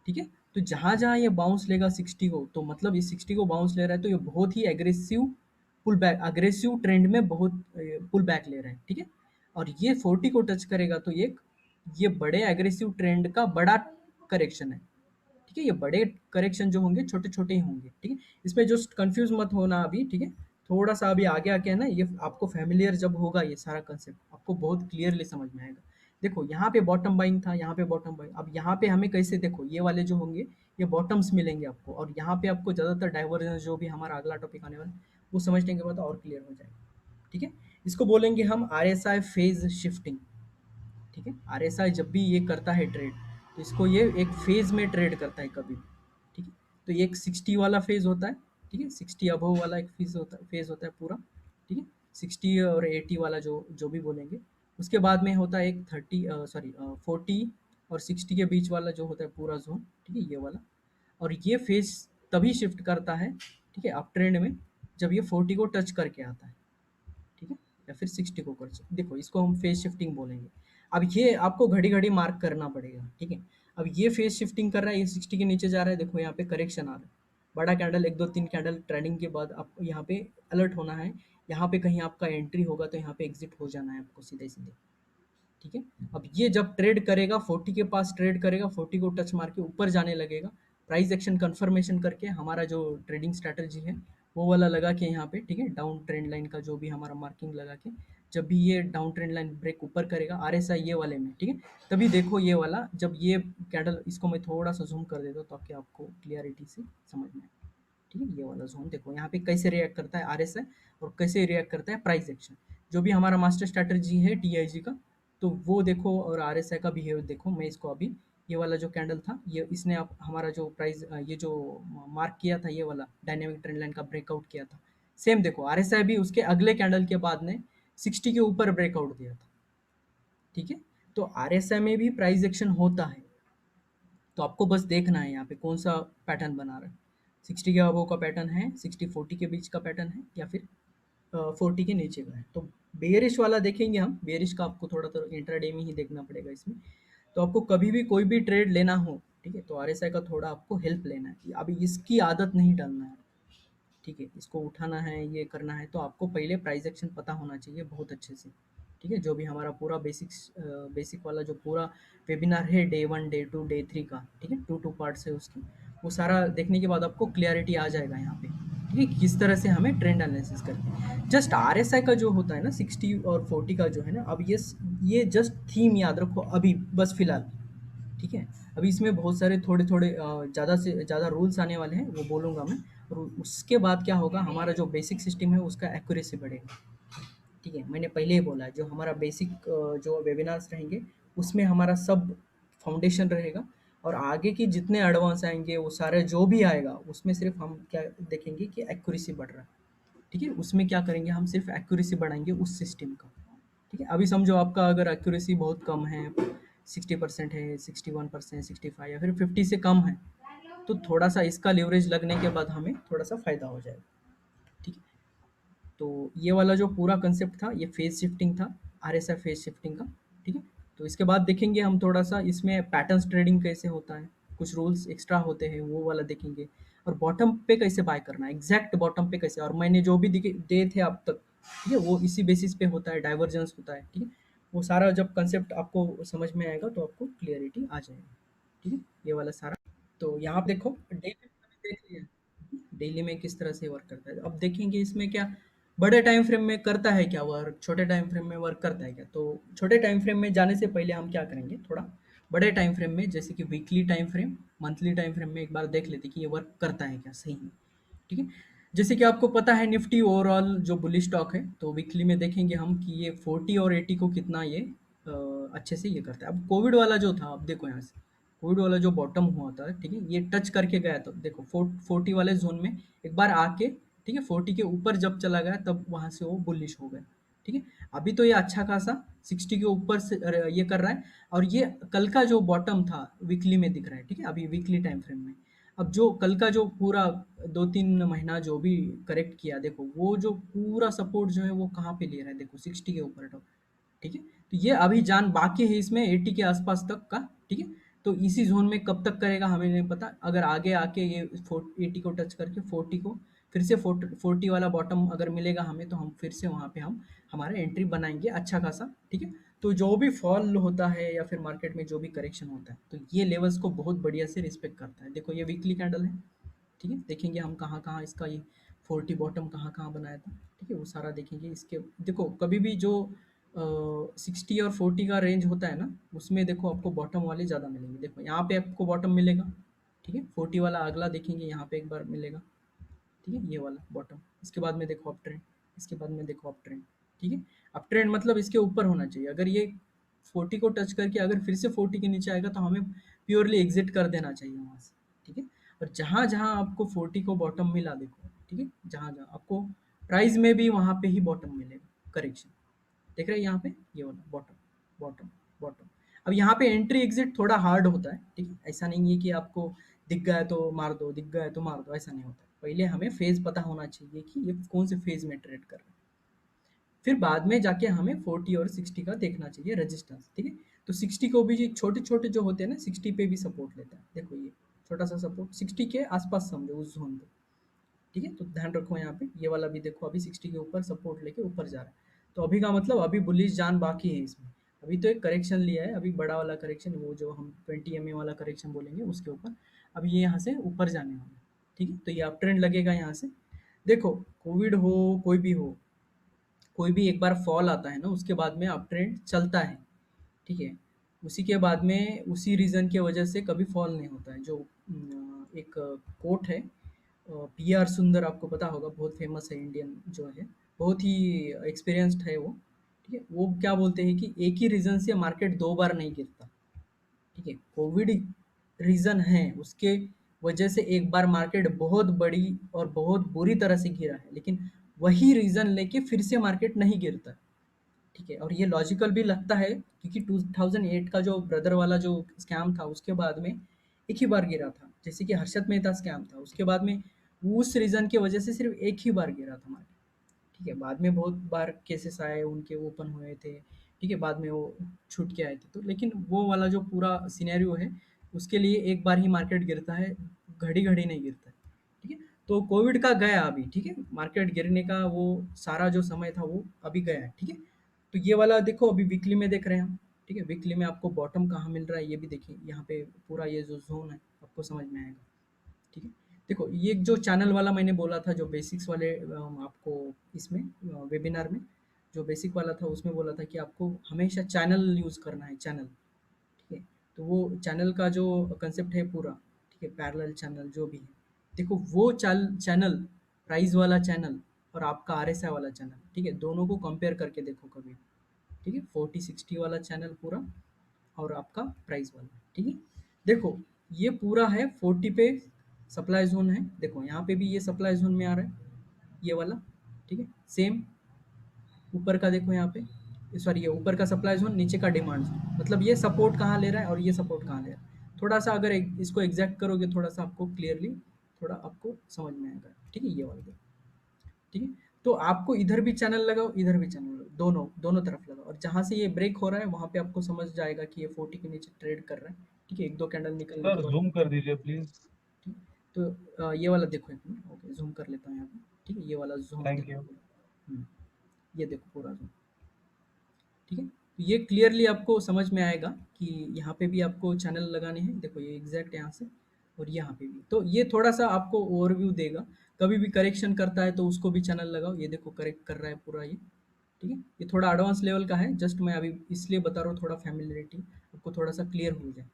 ठीक है, तो जहां जहां ये बाउंस लेगा 60 को, तो मतलब ये 60 को बाउंस ले रहा है तो ये बहुत ही aggressive pull back, aggressive trend में बहुत पुल बैक ले रहा है। ठीक है, और ये 40 को टच करेगा तो ये बड़े एग्रेसिव ट्रेंड का बड़ा करेक्शन है। ठीक है, ये बड़े करेक्शन जो होंगे छोटे छोटे ही होंगे। ठीक है, इसमें जो कंफ्यूज मत होना अभी। ठीक है, थोड़ा सा अभी आगे आके है ना, ये आपको फेमिलियर जब होगा ये सारा कंसेप्ट आपको बहुत क्लियरली समझ में आएगा। देखो यहाँ पे बॉटम बाइंग था, यहाँ पे बॉटम बाइंग, अब यहाँ पे हमें कैसे, देखो ये वाले जो होंगे ये बॉटम्स मिलेंगे आपको, और यहाँ पे आपको ज्यादातर डाइवर्जेंस जो भी हमारा अगला टॉपिक आने वाला है वो समझने के बाद और क्लियर हो जाएगा। ठीक है, इसको बोलेंगे हम आरएसआई फेज शिफ्टिंग। ठीक है, आरएसआई जब भी ये करता है ट्रेड, तो इसको ये एक फेज में ट्रेड करता है कभी भी। ठीक है, तो ये एक 60 वाला फेज होता है। ठीक है, 60 अबव वाला एक फेज होता है पूरा। ठीक है, 60 और 80 वाला जो जो भी बोलेंगे, उसके बाद में होता है एक 30 सॉरी 40 और 60 के बीच वाला जो होता है पूरा जोन। ठीक है, ये वाला, और ये फेज तभी शिफ्ट करता है, ठीक है, अप ट्रेंड में, जब ये 40 को टच करके आता है। ठीक है, या फिर 60 को कर सकते, देखो इसको हम फेज शिफ्टिंग बोलेंगे। अब ये आपको घड़ी घड़ी मार्क करना पड़ेगा। ठीक है, अब ये फेज शिफ्टिंग कर रहा है, ये 60 के नीचे जा रहा है, देखो यहाँ पे करेक्शन आ रहा है, बड़ा कैंडल, एक दो तीन कैंडल ट्रेडिंग के बाद आपको यहाँ पे अलर्ट होना है। यहाँ पे कहीं आपका एंट्री होगा तो यहाँ पे एग्जिट हो जाना है आपको सीधे सीधे। ठीक है, अब ये जब ट्रेड करेगा 40 के पास ट्रेड करेगा, 40 को टच मार के ऊपर जाने लगेगा, प्राइस एक्शन कंफर्मेशन करके हमारा जो ट्रेडिंग स्ट्रैटेजी है वो वाला लगा के यहाँ पे, ठीक है, डाउन ट्रेंड लाइन का जो भी हमारा मार्किंग लगा के, जब भी ये डाउन ट्रेंड लाइन ब्रेक ऊपर करेगा आरएसआई ये वाले में, ठीक है, तभी देखो ये वाला, जब ये कैंडल, इसको मैं थोड़ा सा जूम कर देता हूँ ताकि आपको क्लियरिटी से समझ में आए। ठीक है, ये वाला जोन देखो यहाँ पे कैसे रिएक्ट करता है आरएसआई, और कैसे रिएक्ट करता है प्राइस एक्शन, जो भी हमारा मास्टर स्ट्रैटेजी है टीआईजी का, तो वो देखो, और आरएसआई का बिहेवियर देखो। मैं इसको अभी, ये वाला जो कैंडल था, ये इसने आप हमारा जो प्राइस, ये जो मार्क किया था, ये वाला डायनेमिक ट्रेंड लाइन का ब्रेकआउट किया था, सेम देखो आरएसआई भी उसके अगले कैंडल के बाद ने 60 के ऊपर ब्रेकआउट दिया था। ठीक है, तो आरएसआई में भी प्राइस एक्शन होता है, तो आपको बस देखना है यहाँ पे कौन सा पैटर्न बना रहा है। 60 के अबव का पैटर्न है, 60-40 के बीच का पैटर्न है, या फिर 40 के नीचे का है। तो बेयरिश वाला देखेंगे हम, बेयरिश का आपको थोड़ा तो इंट्राडे में ही देखना पड़ेगा इसमें। तो आपको कभी भी कोई भी ट्रेड लेना हो, ठीक है, तो आरएसआई का थोड़ा आपको हेल्प लेना है। अभी इसकी आदत नहीं डालना है। ठीक है, इसको उठाना है, ये करना है, तो आपको पहले प्राइस एक्शन पता होना चाहिए बहुत अच्छे से। ठीक है, जो भी हमारा पूरा बेसिक वाला जो पूरा वेबिनार है, डे 1 डे 2 डे 3 का, ठीक है, 2 पार्ट्स है उसकी, वो सारा देखने के बाद आपको क्लियरिटी आ जाएगा यहाँ पे। ठीक है, किस तरह से हमें ट्रेंड एनालिसिस करके, जस्ट आरएसआई का जो होता है ना 60 और 40 का जो है ना, अब ये जस्ट थीम याद रखो अभी बस फिलहाल। ठीक है, अभी इसमें बहुत सारे थोड़े थोड़े ज़्यादा से ज़्यादा रूल्स आने वाले हैं, वो बोलूँगा मैं। और उसके बाद क्या होगा, हमारा जो बेसिक सिस्टम है उसका एक्यूरेसी बढ़ेगा। ठीक है, मैंने पहले ही बोला है, जो हमारा बेसिक जो वेबिनार्स रहेंगे उसमें हमारा सब फाउंडेशन रहेगा, और आगे की जितने एडवांस आएंगे वो सारे जो भी आएगा उसमें सिर्फ हम क्या देखेंगे कि एक्यूरेसी बढ़ रहा है। ठीक है, उसमें क्या करेंगे, हम सिर्फ एक्यूरेसी बढ़ाएंगे उस सिस्टम का। ठीक है, अभी समझो आपका अगर एक्यूरेसी बहुत कम है, 60% है, 61%, 65 या फिर 50 से कम है, तो थोड़ा सा इसका लीवरेज लगने के बाद हमें थोड़ा सा फायदा हो जाएगा। ठीक है, तो ये वाला जो पूरा कंसेप्ट था ये फेज शिफ्टिंग था, आरएसआई फेज शिफ्टिंग का। ठीक है, तो इसके बाद देखेंगे हम थोड़ा सा इसमें पैटर्न्स ट्रेडिंग कैसे होता है, कुछ रूल्स एक्स्ट्रा होते हैं वो वाला देखेंगे, और बॉटम पे कैसे बाय करना है, एग्जैक्ट बॉटम पे कैसे, और मैंने जो भी दे थे अब तक, ठीक है, वो इसी बेसिस पे होता है, डाइवर्जेंस होता है। ठीक है, वो सारा जब कंसेप्ट आपको समझ में आएगा तो आपको क्लियरिटी आ जाएगी। ठीक है, ये वाला सारा, तो यहाँ पे देखो डेली में देख लिया, डेली में किस तरह से वर्क करता है। अब देखेंगे इसमें क्या, बड़े टाइम फ्रेम में करता है क्या वर्क, छोटे टाइम फ्रेम में वर्क करता है क्या? तो छोटे टाइम फ्रेम में जाने से पहले हम क्या करेंगे, थोड़ा बड़े टाइम फ्रेम में जैसे कि weekly time frame, monthly time frame में एक बार देख लेते कि ये वर्क करता है क्या सही में। ठीक है, जैसे कि आपको पता है निफ्टी ओवरऑल जो बुलिश स्टॉक है, तो वीकली में देखेंगे हम कि ये 40 और 80 को कितना ये अच्छे से ये करता है। अब कोविड वाला जो था, अब देखो यहाँ से कोविड वाला जो बॉटम हुआ था, ठीक है, ये टच करके गया, तो देखो 40 वाले जोन में एक बार आके, ठीक है, 40 के ऊपर जब चला गया तब वहां से वो बुलिश हो गया। ठीक है, अभी तो ये अच्छा खासा 60 के ऊपर से ये कर रहा है, और ये कल का जो बॉटम था वीकली में दिख रहा है। ठीक है, अभी वीकली टाइम फ्रेम में अब जो कल का जो पूरा 2-3 महीना जो भी करेक्ट किया, देखो वो जो पूरा सपोर्ट जो है वो कहाँ पे ले रहा है, देखो 60 के ऊपर। ठीक है, तो ये अभी जान बाकी है इसमें 80 के आसपास तक का। ठीक है, तो इसी जोन में कब तक करेगा हमें नहीं पता, अगर आगे आके ये 80 को टच करके 40 को फिर से 40 वाला बॉटम अगर मिलेगा हमें, तो हम फिर से वहां पे हम हमारा एंट्री बनाएंगे अच्छा खासा। ठीक है, तो जो भी फॉल होता है या फिर मार्केट में जो भी करेक्शन होता है, तो ये लेवल्स को बहुत बढ़िया से रिस्पेक्ट करता है। देखो ये वीकली कैंडल है। ठीक है, देखेंगे हम कहाँ कहाँ इसका ये 40 बॉटम कहाँ कहाँ बनाया था। ठीक है, वो सारा देखेंगे। इसके देखो कभी भी जो 60 और 40 का रेंज होता है ना, उसमें देखो आपको बॉटम वाले ज़्यादा मिलेंगे। देखो यहाँ पे आपको बॉटम मिलेगा। ठीक है, 40 वाला अगला देखेंगे यहाँ पे एक बार मिलेगा। ठीक है, ये वाला बॉटम, इसके बाद में देखो अप ट्रेंड, इसके बाद में देखो अप ट्रेंड। ठीक है, अप ट्रेंड मतलब इसके ऊपर होना चाहिए। अगर ये 40 को टच करके अगर फिर से 40 के नीचे आएगा, तो हमें प्योरली एग्जिट कर देना चाहिए वहां से। ठीक है, और जहां जहां आपको 40 को बॉटम मिला, देखो ठीक है, जहां जहां आपको प्राइस में भी वहां पे ही बॉटम मिलेगा करेक्शन। देख रहे हैं यहाँ पे ये वाला बॉटम, बॉटम, बॉटम। अब यहाँ पे एंट्री एग्जिट थोड़ा हार्ड होता है। ठीक है, ऐसा नहीं है कि आपको दिख गया तो मार दो, दिख गया तो मार दो, ऐसा नहीं होता है। पहले हमें फेज पता होना चाहिए कि ये कौन से फेज में ट्रेड कर रहा है, फिर बाद में जाके हमें 40 और 60 का देखना चाहिए रेजिस्टेंस। ठीक है, तो 60 को भी छोटे छोटे जो होते हैं ना, 60 पे भी सपोर्ट लेता है। देखो ये छोटा सा सपोर्ट 60 के आसपास समझो उस जोन पे। ठीक है, तो ध्यान रखो यहाँ पे ये वाला भी देखो अभी 60 के ऊपर सपोर्ट लेके ऊपर जा रहा है। तो अभी का मतलब अभी बुलिश जान बाकी है इसमें। अभी तो एक करेक्शन लिया है, अभी बड़ा वाला करेक्शन, वो जो हम 20 वाला करेक्शन बोलेंगे उसके ऊपर। अभी ये यहाँ से ऊपर जाने वाला है। ठीक है, तो ये अप ट्रेंड लगेगा यहाँ से। देखो कोविड हो कोई भी हो, कोई भी एक बार फॉल आता है ना, उसके बाद में अप ट्रेंड चलता है। ठीक है, उसी के बाद में उसी रीज़न की वजह से कभी फॉल नहीं होता है। जो एक कोट है, पी आर सुंदर, आपको पता होगा, बहुत फेमस है इंडियन जो है, बहुत ही एक्सपीरियंस्ड है वो। ठीक है, वो क्या बोलते हैं कि एक ही रीज़न से मार्केट दो बार नहीं गिरता। ठीक है, कोविड रीज़न है, उसके वजह से एक बार मार्केट बहुत बड़ी और बहुत बुरी तरह से गिरा है, लेकिन वही रीज़न लेके फिर से मार्केट नहीं गिरता। ठीक है, और ये लॉजिकल भी लगता है, क्योंकि 2008 का जो ब्रदर वाला जो स्कैम था, उसके बाद में एक ही बार गिरा था। जैसे कि हर्षद मेहता स्कैम था, उसके बाद में उस रीज़न की वजह से सिर्फ एक ही बार गिरा था मार्केट। ठीक है, बाद में बहुत बार केसेस आए, उनके ओपन हुए थे। ठीक है, बाद में वो छूट के आए थे, तो लेकिन वो वाला जो पूरा सिनेरियो है, उसके लिए एक बार ही मार्केट गिरता है, घड़ी घड़ी नहीं गिरता है। ठीक है, तो कोविड का गया अभी। ठीक है, मार्केट गिरने का वो सारा जो समय था वो अभी गया है। ठीक है, तो ये वाला देखो अभी वीकली में देख रहे हैं हम। ठीक है, वीकली में आपको बॉटम कहाँ मिल रहा है ये भी देखिए, यहाँ पे पूरा ये जो जोन है आपको समझ में आएगा। ठीक है, देखो ये जो चैनल वाला मैंने बोला था, जो बेसिक्स वाले आपको इसमें वेबिनार में जो बेसिक वाला था, उसमें बोला था कि आपको हमेशा चैनल यूज़ करना है, चैनल। ठीक है, तो वो चैनल का जो कंसेप्ट है पूरा, ठीक है, पैरेलल चैनल जो भी है, देखो वो चैनल, प्राइस वाला चैनल और आपका आरएसआई वाला चैनल, ठीक है, दोनों को कंपेयर करके देखो कभी। ठीक है, 40-60 वाला चैनल पूरा और आपका प्राइस वाला। ठीक है, देखो ये पूरा है 40 पे सप्लाई जोन है, देखो यहाँ पे भी ये सप्लाई जोन में आ रहा है ये वाला। ठीक है, सेम ऊपर का देखो यहाँ पे, सॉरी ये ऊपर का सप्लाई जोन, नीचे का डिमांड जोन, मतलब ये सपोर्ट कहाँ ले रहा है और ये सपोर्ट कहाँ ले रहा है। थोड़ा सा अगर इसको एग्जैक्ट करोगे, थोड़ा सा आपको क्लियरली थोड़ा आपको समझ में आएगा। ठीक है, ये वाला देखो। ठीक है, तो आपको इधर भी चैनल लगाओ, इधर भी चैनल लगाओ, दोनों दोनों तरफ लगाओ, और जहां से ये ब्रेक हो रहा है वहां पे आपको समझ जाएगा कि ये 40 के नीचे ट्रेड कर रहा है। ठीक है, एक दो कैंडल निकलने सर के बाद। जूम कर दीजिए प्लीज। ठीक है, तो ये वाला देखो एक मिनट, ओके जूम कर लेता हूँ यहाँ पे। ठीक है, ये वाला जोन थैंक देखो यू। पूरा। ये देखो पूरा जोन। ठीक है, तो ये क्लियरली आपको समझ में आएगा कि यहाँ पे भी आपको चैनल लगाने हैं। देखो ये एग्जैक्ट यहाँ से और यहाँ पे भी। तो ये थोड़ा-सा आपको ओवरव्यू देगा। कभी भी करेक्शन करता है तो उसको भी चैनल लगाओ। ये देखो करेक्ट कर रहा है पूरा ये, ठीक है? ये थोड़ा एडवांस लेवल का है, जस्ट मैं अभी इसलिए बता रहा हूँ थोड़ा फ़ैमिलियरिटी आपको थोड़ा-सा क्लियर हो जाए,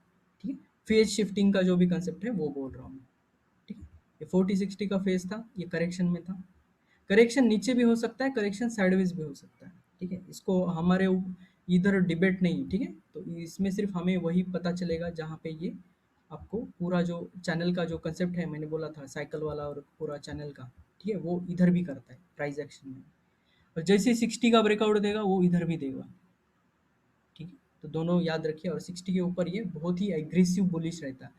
ठीक है? फेज़ शिफ्टिंग का जो भी कांसेप्ट है वो बोल रहा हूँ मैं, ठीक है? ये 40-60 का फेज़ था, ये करेक्शन में था। करेक्शन नीचे भी हो सकता है, करेक्शन साइडवेज भी हो सकता है, ठीक है? इसको हमारे इधर डिबेट नहीं है, ठीक है? तो इसमें सिर्फ हमें वही पता चलेगा जहाँ पे ये आपको पूरा जो चैनल का जो कंसेप्ट है, मैंने बोला था साइकिल वाला और पूरा चैनल का, ठीक है? वो इधर भी करता है प्राइस एक्शन में। और जैसे ही 60 का ब्रेकआउट देगा वो इधर भी देगा, ठीक है? तो दोनों याद रखिए। और 60 के ऊपर ये बहुत ही एग्रेसिव बुलिश रहता है।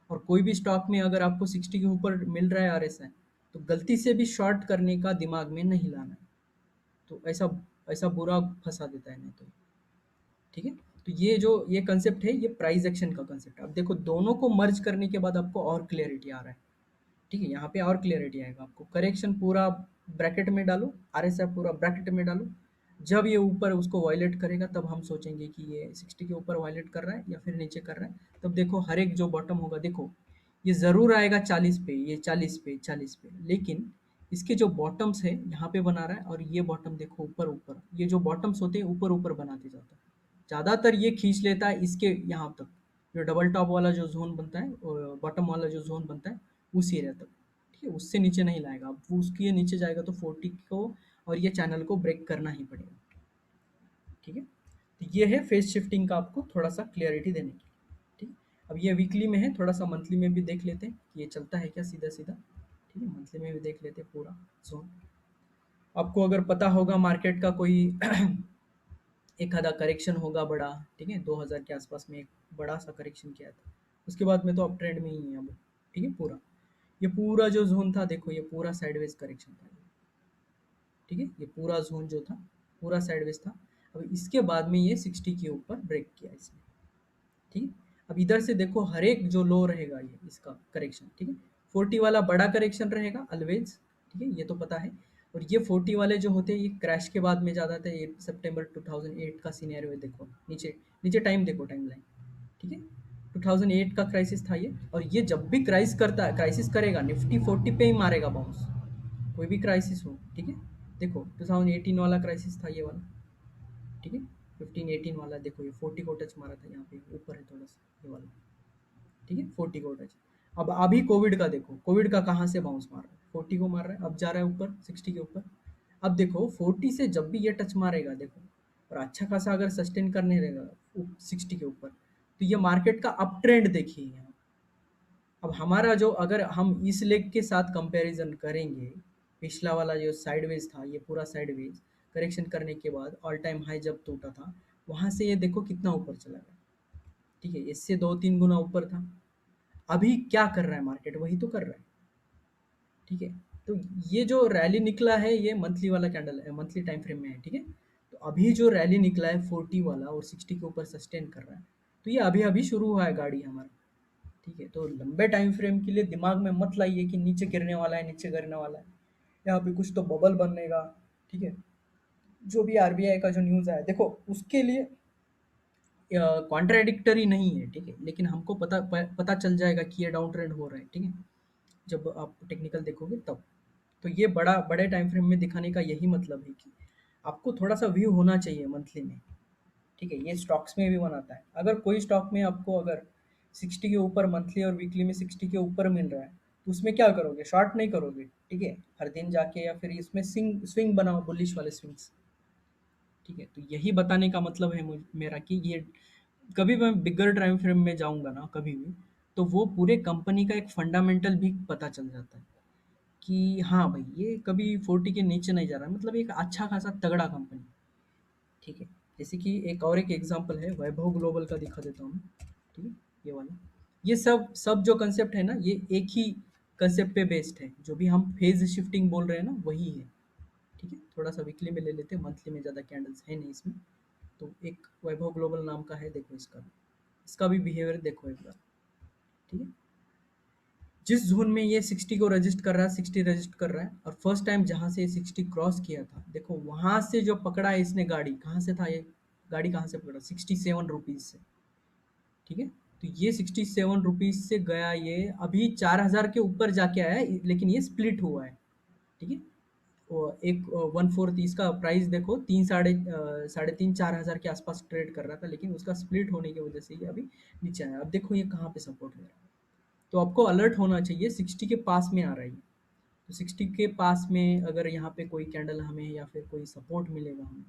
और कोई भी स्टॉक में अगर आपको 60 के ऊपर मिल रहा है आरएसआई, तो गलती से भी शॉर्ट करने का दिमाग में नहीं लाना है। तो ऐसा ऐसा बुरा फंसा देता है नहीं तो, ठीक है? तो ये कंसेप्ट है, ये प्राइस एक्शन का कंसेप्ट है। अब देखो दोनों को मर्ज करने के बाद आपको और क्लियरिटी आ रहा है, ठीक है? यहाँ पे और क्लियरिटी आएगा आपको। करेक्शन पूरा ब्रैकेट में डालो, आरएसआई पूरा ब्रैकेट में डालो। जब ये ऊपर उसको वायलेट करेगा तब हम सोचेंगे कि ये 60 के ऊपर वायलेट कर रहा है या फिर नीचे कर रहा है। तब देखो हर एक जो बॉटम होगा, देखो ये ज़रूर आएगा 40 पे, ये 40 पे, 40 पे, लेकिन इसके जो बॉटम्स है यहाँ पे बना रहा है और ये बॉटम देखो ऊपर ऊपर, ये जो बॉटम्स होते हैं ऊपर ऊपर बनाते जाता है। ज़्यादातर ये खींच लेता है इसके यहाँ तक, जो डबल टॉप वाला जो जोन बनता है, बॉटम वाला जो जोन बनता है उस एरिया तक, ठीक है? उससे नीचे नहीं लाएगा। अब वो उसके नीचे जाएगा तो 40 को और ये चैनल को ब्रेक करना ही पड़ेगा, ठीक है? तो ये है फेज शिफ्टिंग का आपको थोड़ा सा क्लियरिटी देने के लिए, ठीक है? अब ये वीकली में है, थोड़ा सा मंथली में भी देख लेते हैं कि ये चलता है क्या सीधा सीधा, ठीक है? मंथली में भी देख लेते हैं पूरा जोन। आपको अगर पता होगा मार्केट का कोई एक आधा करेक्शन होगा बड़ा, ठीक है? 2000 के आसपास में एक बड़ा सा करेक्शन किया था, उसके बाद में तो अप ट्रेंड में ही है अब, ठीक है? पूरा ये पूरा जो जोन था देखो, ये पूरा साइडवेज करेक्शन था, ठीक है? ये पूरा ज़ोन जो था, पूरा साइडवेज़ था। अब इसके बाद में ये 60 के ऊपर ब्रेक किया इसने, ठीक है? अब इधर से देखो हर एक जो लो रहेगा ये इसका करेक्शन, ठीक है? 40 वाला बड़ा करेक्शन रहेगा ऑलवेज़, ठीक है? ये तो पता है। और ये 40 वाले जो होते हैं ये क्रैश के बाद में ज़्यादा थे। ये सितंबर 2008 का सिनेरियो है, देखो नीचे, नीचे टाइम देखो, टाइमलाइन, ठीक है? 2008 का क्राइसिस था ये। और ये जब भी क्राइसिस करेगा निफ्टी 40 पे ही मारेगा बाउंस, कोई भी क्राइसिस हो, ठीक है? देखो 2018 वाला क्राइसिस था ये वाला, ठीक है? 15-18 वाला देखो, ये 40 को टच मारा था, यहाँ पे ऊपर है थोड़ा सा ये वाला, ठीक है? 40 को टच। अब अभी कोविड का देखो, कोविड का कहाँ से बाउंस मार रहा है, 40 को मार रहा है, अब जा रहा है ऊपर 60 के ऊपर। अब देखो 40 से जब भी ये टच मारेगा देखो, और अच्छा खासा अगर सस्टेन करने रहेगा 60 के ऊपर, तो ये मार्केट का अप ट्रेंड देखिए यहाँ। अब हमारा जो, अगर हम इस लेग के साथ कंपैरिजन करेंगे, पिछला वाला जो साइडवेज था, ये पूरा साइडवेज करेक्शन करने के बाद ऑल टाइम हाई जब टूटा था, वहां से ये देखो कितना ऊपर चला गया, ठीक है? इससे 2-3 गुना ऊपर था। अभी क्या कर रहा है मार्केट, वही तो कर रहा है, ठीक है? तो ये जो रैली निकला है ये मंथली वाला कैंडल है, मंथली टाइम फ्रेम में है, ठीक है? तो अभी जो रैली निकला है 40 वाला और 60 के ऊपर सस्टेन कर रहा है, तो ये अभी अभी शुरू हुआ है गाड़ी हमारा, ठीक है? तो लंबे टाइम फ्रेम के लिए दिमाग में मत लाइए कि नीचे गिरने वाला है, नीचे गिरने वाला है, यहाँ पे कुछ तो बबल बनेगा, ठीक है? जो भी आरबीआई का जो न्यूज़ आया देखो, उसके लिए कॉन्ट्राडिक्टरी नहीं है, ठीक है? लेकिन हमको पता चल जाएगा कि ये डाउन ट्रेंड हो रहा है, ठीक है? जब आप टेक्निकल देखोगे तब। तो ये बड़े टाइम फ्रेम में दिखाने का यही मतलब है कि आपको थोड़ा सा व्यू होना चाहिए मंथली में, ठीक है? ये स्टॉक्स में भी बनाता है। अगर कोई स्टॉक में आपको अगर 60 के ऊपर मंथली और वीकली में 60 के ऊपर मिल रहा है, तो उसमें क्या करोगे? शॉर्ट नहीं करोगे, ठीक है? हर दिन जाके या फिर इसमें स्विंग स्विंग बनाओ, बुलिश वाले स्विंग्स, ठीक है? तो यही बताने का मतलब है मेरा कि ये कभी मैं बिगर टाइम फ्रेम में जाऊंगा ना कभी भी, तो वो पूरे कंपनी का एक फंडामेंटल भी पता चल जाता है कि हाँ भाई ये कभी 40 के नीचे नहीं जा रहा है, मतलब एक अच्छा खासा तगड़ा कंपनी, ठीक है? जैसे कि एक एग्जांपल है, वैभव ग्लोबल का दिखा देता हूँ मैं, ठीक है? ये वाला, ये सब सब जो कंसेप्ट है ना, ये एक ही कंसेप्ट पे बेस्ड है। जो भी हम फेज शिफ्टिंग बोल रहे हैं ना, वही है, ठीक है? थोड़ा सा वीकली में ले लेते हैं, मंथली में ज़्यादा कैंडल्स है नहीं इसमें। तो एक वैभव ग्लोबल नाम का है, देखो इसका भी बिहेवियर देखो एक बार, ठीक है? जिस जोन में ये 60 को रजिस्ट कर रहा है, 60 रजिस्ट कर रहा है, और फर्स्ट टाइम जहाँ से ये 60 क्रॉस किया था, देखो वहां से जो पकड़ा है इसने गाड़ी, कहाँ से था ये, गाड़ी कहाँ से पकड़ा? 67 रुपीज से, ठीक है? तो ये 67 रुपीज़ से गया, ये अभी 4000 के ऊपर जाके आया है, लेकिन ये स्प्लिट हुआ है, ठीक है? एक 1/4 इसका प्राइस देखो, 3 साढ़े 3 4000 के आसपास ट्रेड कर रहा था, लेकिन उसका स्प्लिट होने की वजह से ये अभी नीचे आया। अब देखो ये कहाँ पे सपोर्ट ले रहा है। तो आपको अलर्ट होना चाहिए, 60 के पास में आ रहा है ये। तो 60 के पास में अगर यहाँ पे कोई कैंडल हमें या फिर कोई सपोर्ट मिलेगा हमें,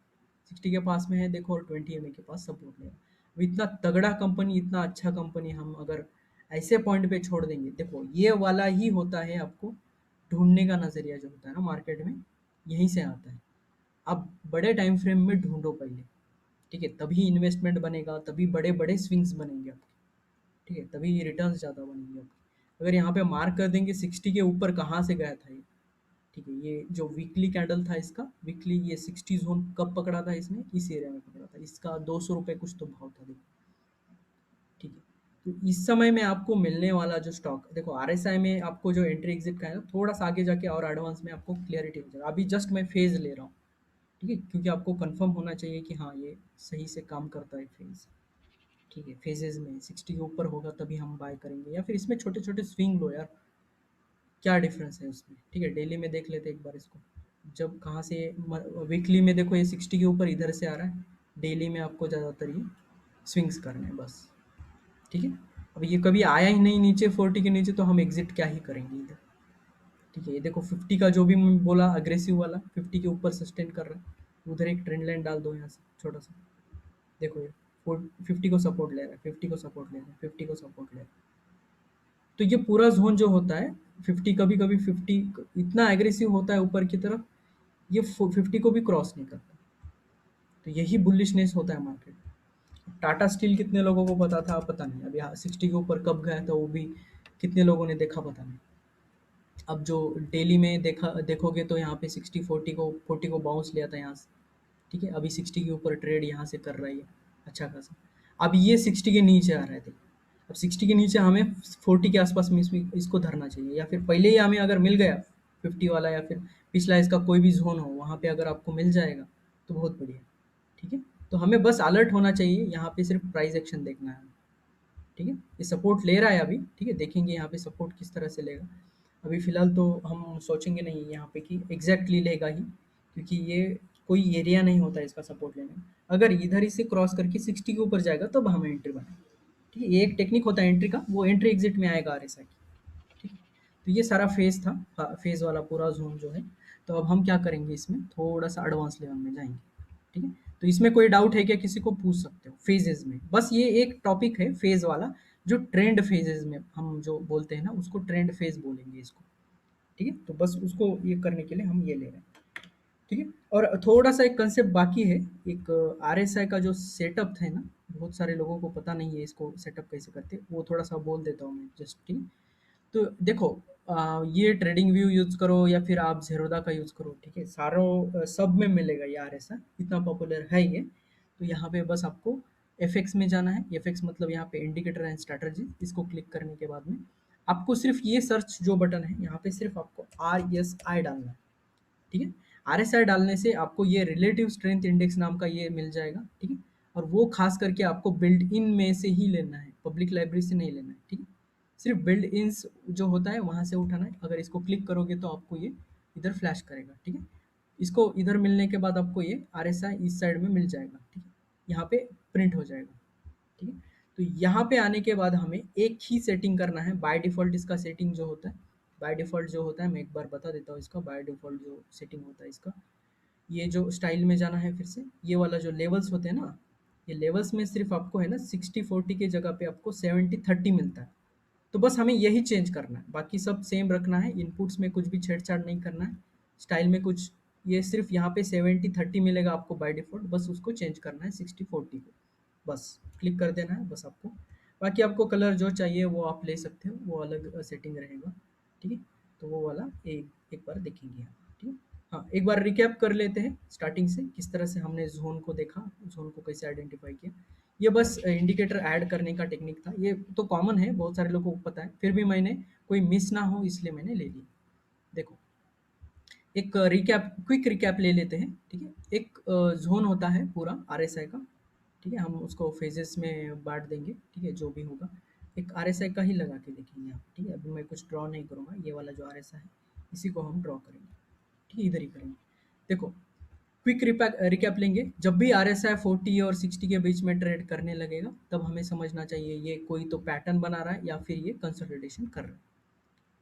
60 के पास में है देखो, और 20 एमए के पास सपोर्ट लेगा। अब इतना तगड़ा कंपनी, इतना अच्छा कंपनी हम अगर ऐसे पॉइंट पे छोड़ देंगे, देखो ये वाला ही होता है आपको ढूंढने का नजरिया जो होता है ना मार्केट में, यहीं से आता है। आप बड़े टाइम फ्रेम में ढूंढो पहले, ठीक है? तभी इन्वेस्टमेंट बनेगा, तभी बड़े बड़े स्विंग्स बनेंगे आपके, ठीक है? तभी रिटर्न्स ज़्यादा बनेंगे आपके। अगर यहाँ पे मार्क कर देंगे 60 के ऊपर कहाँ से गया था ये, ठीक है? ये जो वीकली कैंडल था इसका, वीकली ये 60 जोन कब पकड़ा था इसने, इस एरिया में पकड़ा था। इसका 200 रुपये कुछ तो भाव था, देखो, ठीक है? तो इस समय में आपको मिलने वाला जो स्टॉक, देखो आरएसआई में आपको जो एंट्री एग्जिट का है ना, थोड़ा सा आगे जाके और एडवांस में आपको क्लियरिटी हो जाएगा। अभी जस्ट मैं फेज ले रहा हूँ, ठीक है? क्योंकि आपको कंफर्म होना चाहिए कि हाँ ये सही से काम करता है फेज, ठीक है? फेजेस में 60 के ऊपर होगा तभी हम बाय करेंगे, या फिर इसमें छोटे छोटे स्विंग लो यार, क्या डिफरेंस है उसमें, ठीक है? डेली में देख लेते हैं एक बार इसको, जब कहाँ से, वीकली में देखो ये 60 के ऊपर इधर से आ रहा है, डेली में आपको ज़्यादातर ये स्विंग्स करने हैं बस, ठीक है? अब ये कभी आया ही नहीं नीचे 40 के नीचे, तो हम एग्जिट क्या ही करेंगे इधर, ठीक है? ये देखो 50 का जो भी मैं बोला अग्रेसिव वाला, 50 के ऊपर सस्टेन कर रहा है, उधर एक ट्रेंड लाइन डाल दो यहाँ से छोटा सा, देखो ये 50 को सपोर्ट ले रहा है, 50 को सपोर्ट ले रहा है, 50 को सपोर्ट ले रहा है। तो ये पूरा जोन जो होता है 50, कभी कभी 50 इतना एग्रेसिव होता है ऊपर की तरफ, ये 50 को भी क्रॉस नहीं करता। तो यही बुलिशनेस होता है मार्केट में। टाटा स्टील कितने लोगों को पता था, पता नहीं। अभी 60 के ऊपर कब गया था वो भी कितने लोगों ने देखा, पता नहीं। अब जो डेली में देखोगे तो यहाँ पे 60 40 को बाउंस लिया था यहाँ से, ठीक है? अभी 60 के ऊपर ट्रेड यहाँ से कर रही है अच्छा खासा। अब ये 60 के नीचे आ रहे थे, अब 60 के नीचे हमें 40 के आसपास में इसको धरना चाहिए, या फिर पहले ही हमें अगर मिल गया 50 वाला, या फिर पिछला इसका कोई भी जोन हो वहाँ पे अगर आपको मिल जाएगा तो बहुत बढ़िया, ठीक है? तो हमें बस अलर्ट होना चाहिए, यहाँ पे सिर्फ प्राइस एक्शन देखना है, ठीक है? ये सपोर्ट ले रहा है अभी, ठीक है? देखेंगे यहाँ पे सपोर्ट किस तरह से लेगा। अभी फ़िलहाल तो हम सोचेंगे नहीं यहाँ पे कि एग्ज़ैक्टली लेगा ही, क्योंकि ये कोई एरिया नहीं होता है इसका सपोर्ट लेने का। अगर इधर ही से क्रॉस करके 60 के ऊपर जाएगा तब हमें एंट्री बनाएँ, ठीक है? ये एक टेक्निक होता है एंट्री का, वो एंट्री एग्ज़िट में आएगा आरएसआई की, ठीक है? तो ये सारा फ़ेज़ था, फ़ेज़ वाला पूरा ज़ोन जो है। तो अब हम क्या करेंगे, इसमें थोड़ा-सा एडवांस लेवल में जाएँगे, ठीक है? तो इसमें कोई डाउट है क्या, किसी को पूछ सकते हो फ़ेज़ेज़ में। बस ये एक टॉपिक है फ़ेज़ वाला, जो ट्रेंड फ़ेज़ेज़ में हम जो बोलते हैं ना, उसको ट्रेंड फ़ेज़ बोलेंगे इसको, ठीक है? तो बस उसको ये करने के लिए हम ये ले रहे हैं, ठीक है? और थोड़ा-सा एक कांसेप्ट बाकी है, एक आरएसआई का जो सेटअप है ना, बहुत सारे लोगों को पता नहीं है इसको सेटअप कैसे करते हैं, वो थोड़ा-सा बोल देता हूँ मैं जस्ट, ठीक है? तो देखो, ये ट्रेडिंग व्यू यूज़ करो या फिर आप ज़ेरोधा का यूज़ करो, ठीक है? सब में मिलेगा ये आरएसआई, इतना पॉपुलर है ये। तो यहाँ पे बस आपको एफएक्स में जाना है, एफएक्स मतलब यहाँ पे इंडिकेटर एंड स्ट्रैटेजी, इसको क्लिक करने के बाद में आपको सिर्फ ये सर्च जो बटन है यहाँ पे सिर्फ आपको आरएसआई डालना है, ठीक है? आरएसआई डालने से आपको ये रिलेटिव स्ट्रेंथ इंडेक्स नाम का ये मिल जाएगा, ठीक है? और वो खास करके आपको बिल्ड इन में से ही लेना है, पब्लिक लाइब्रेरी से नहीं लेना है, ठीक है? सिर्फ बिल्ड इन्स जो होता है वहाँ से उठाना है। अगर इसको क्लिक करोगे तो आपको ये इधर फ्लैश करेगा, ठीक है? इसको इधर मिलने के बाद आपको ये आरएसआई इस साइड में मिल जाएगा, ठीक है? यहाँ पे प्रिंट हो जाएगा, ठीक है? तो यहाँ पे आने के बाद हमें एक ही सेटिंग करना है। बाय डिफ़ॉल्ट इसका सेटिंग जो होता है, बाय डिफ़ॉल्ट जो होता है, मैं एक बार बता देता हूँ इसका बाय डिफ़ॉल्ट जो सेटिंग होता है इसका। ये जो स्टाइल में जाना है फिर से, ये वाला जो लेवल्स होते हैं ना, ये लेवल्स में सिर्फ आपको है ना 60-40 की जगह पे आपको 70-30 मिलता है। तो बस हमें यही चेंज करना है, बाकी सब सेम रखना है, इनपुट्स में कुछ भी छेड़छाड़ नहीं करना है, स्टाइल में कुछ, ये सिर्फ यहाँ पे 70-30 मिलेगा आपको बाय डिफ़ॉल्ट, बस उसको चेंज करना है 60-40 को। बस क्लिक कर देना है बस आपको। बाकी आपको कलर जो चाहिए वो आप ले सकते हो, वो अलग सेटिंग रहेगा, ठीक है? तो वो वाला एक बार देखेंगे हम, ठीक है? हाँ, एक बार रिकैप कर लेते हैं स्टार्टिंग से, किस तरह से हमने ज़ोन को देखा, ज़ोन को कैसे आइडेंटिफ़ाई किया। ये बस इंडिकेटर ऐड करने का टेक्निक था, ये तो कॉमन है, बहुत सारे लोगों को पता है, फिर भी मैंने कोई मिस ना हो इसलिए मैंने ले ली। देखो, एक क्विक रिकैप ले लेते हैं, ठीक है? एक ज़ोन होता है पूरा आरएसआई का, ठीक है, हम उसको फेजेस में बाँट देंगे, ठीक है, जो भी होगा। एक आरएसआई का ही लगा के देखेंगे यहाँ पे, ठीक है? अभी मैं कुछ ड्रॉ नहीं करूँगा, ये वाला जो आरएसआई है, इसी को हम ड्रॉ करेंगे, ठीक है? इधर ही करेंगे। देखो, क्विक रिकैप लेंगे, जब भी आरएसआई 40 और 60 के बीच में ट्रेड करने लगेगा, तब हमें समझना चाहिए ये कोई तो पैटर्न बना रहा है या फिर ये कंसोलिडेशन कर रहा है,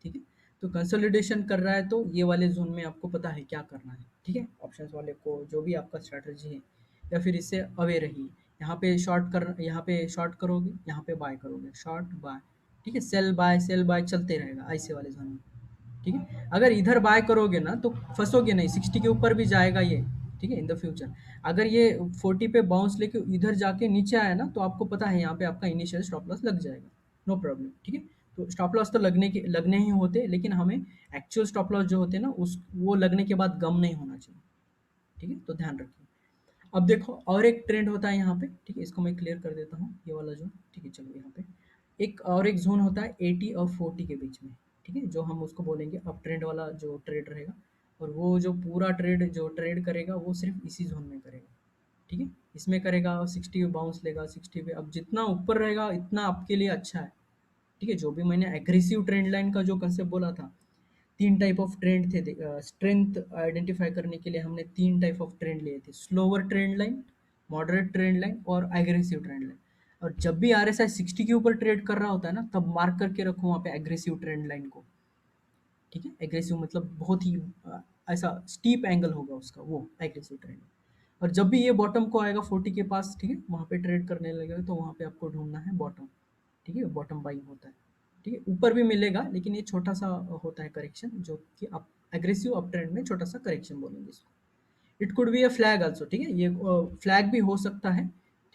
ठीक है? तो कंसोलिडेशन कर रहा है तो ये वाले ज़ोन में आपको पता है क्या करना है, ठीक है? ऑप्शंस वाले को जो भी आपका स्ट्रैटेजी है या फिर इससे अवे रहिए। यहाँ पे शॉर्ट करोगे, यहाँ पे बाय करोगे, शॉर्ट बाय, ठीक है? सेल बाय चलते रहेगा ऐसे वाले ज़ोन में, ठीक है? अगर इधर बाय करोगे ना तो फँसोगे नहीं, 60 के ऊपर भी जाएगा ये, ठीक है? In the future. अगर ये 40 पे बाउंस लेके इधर जाके नीचे आया ना तो आपको पता है यहाँ पे आपका इनिशियल स्टॉप लॉस लग जाएगा, नो प्रॉब्लम, ठीक है? तो स्टॉप लॉस तो लगने ही होते हैं, लेकिन हमें एक्चुअल स्टॉप लॉस जो होते हैं ना उस वो लगने के बाद गम नहीं होना चाहिए, ठीक है? तो ध्यान रखिए। अब देखो और एक ट्रेंड होता है यहाँ पे, ठीक है? इसको मैं क्लियर कर देता हूँ, ये वाला ज़ोन, ठीक है? चलो यहाँ पे एक और एक ज़ोन होता है 80 और 40 के बीच में, ठीक है? जो हम उसको बोलेंगे अप ट्रेंड वाला जो ट्रेड रहेगा, और वो जो पूरा ट्रेड जो ट्रेड करेगा वो सिर्फ इसी ज़ोन में करेगा, ठीक है? इसमें करेगा 60 पे बाउंस लेगा, 60 पे, अब जितना ऊपर रहेगा इतना आपके लिए अच्छा है, ठीक है? जो भी मैंने एग्रेसिव ट्रेंड लाइन का जो कंसेप्ट बोला था, 3 टाइप ऑफ ट्रेंड थे, स्ट्रेंथ आइडेंटिफाई करने के लिए हमने 3 टाइप ऑफ ट्रेंड लिए थे, slower trend line, moderate trend line और एग्रेसिव ट्रेंड लाइन। और जब भी आरएसआई 60 के ऊपर ट्रेड कर रहा होता है ना, तब मार्क करके रखो वहाँ पे एग्रेसिव ट्रेंड लाइन को, ठीक है? एग्रेसिव मतलब बहुत ही ऐसा स्टीप एंगल होगा उसका, वो एग्रेसिव ट्रेंड। और जब भी ये बॉटम को आएगा 40 के पास, ठीक है, वहाँ पे ट्रेड करने लगेगा, तो वहाँ पे आपको ढूंढना है बॉटम, ठीक है? बॉटम बाइंग होता है, ठीक है? ऊपर भी मिलेगा लेकिन ये छोटा सा होता है करेक्शन, जो कि आप एग्रेसिव अप ट्रेंड में छोटा सा करेक्शन बोलेंगे इसको। It could be a flag also, ठीक है? ये फ्लैग भी हो सकता है,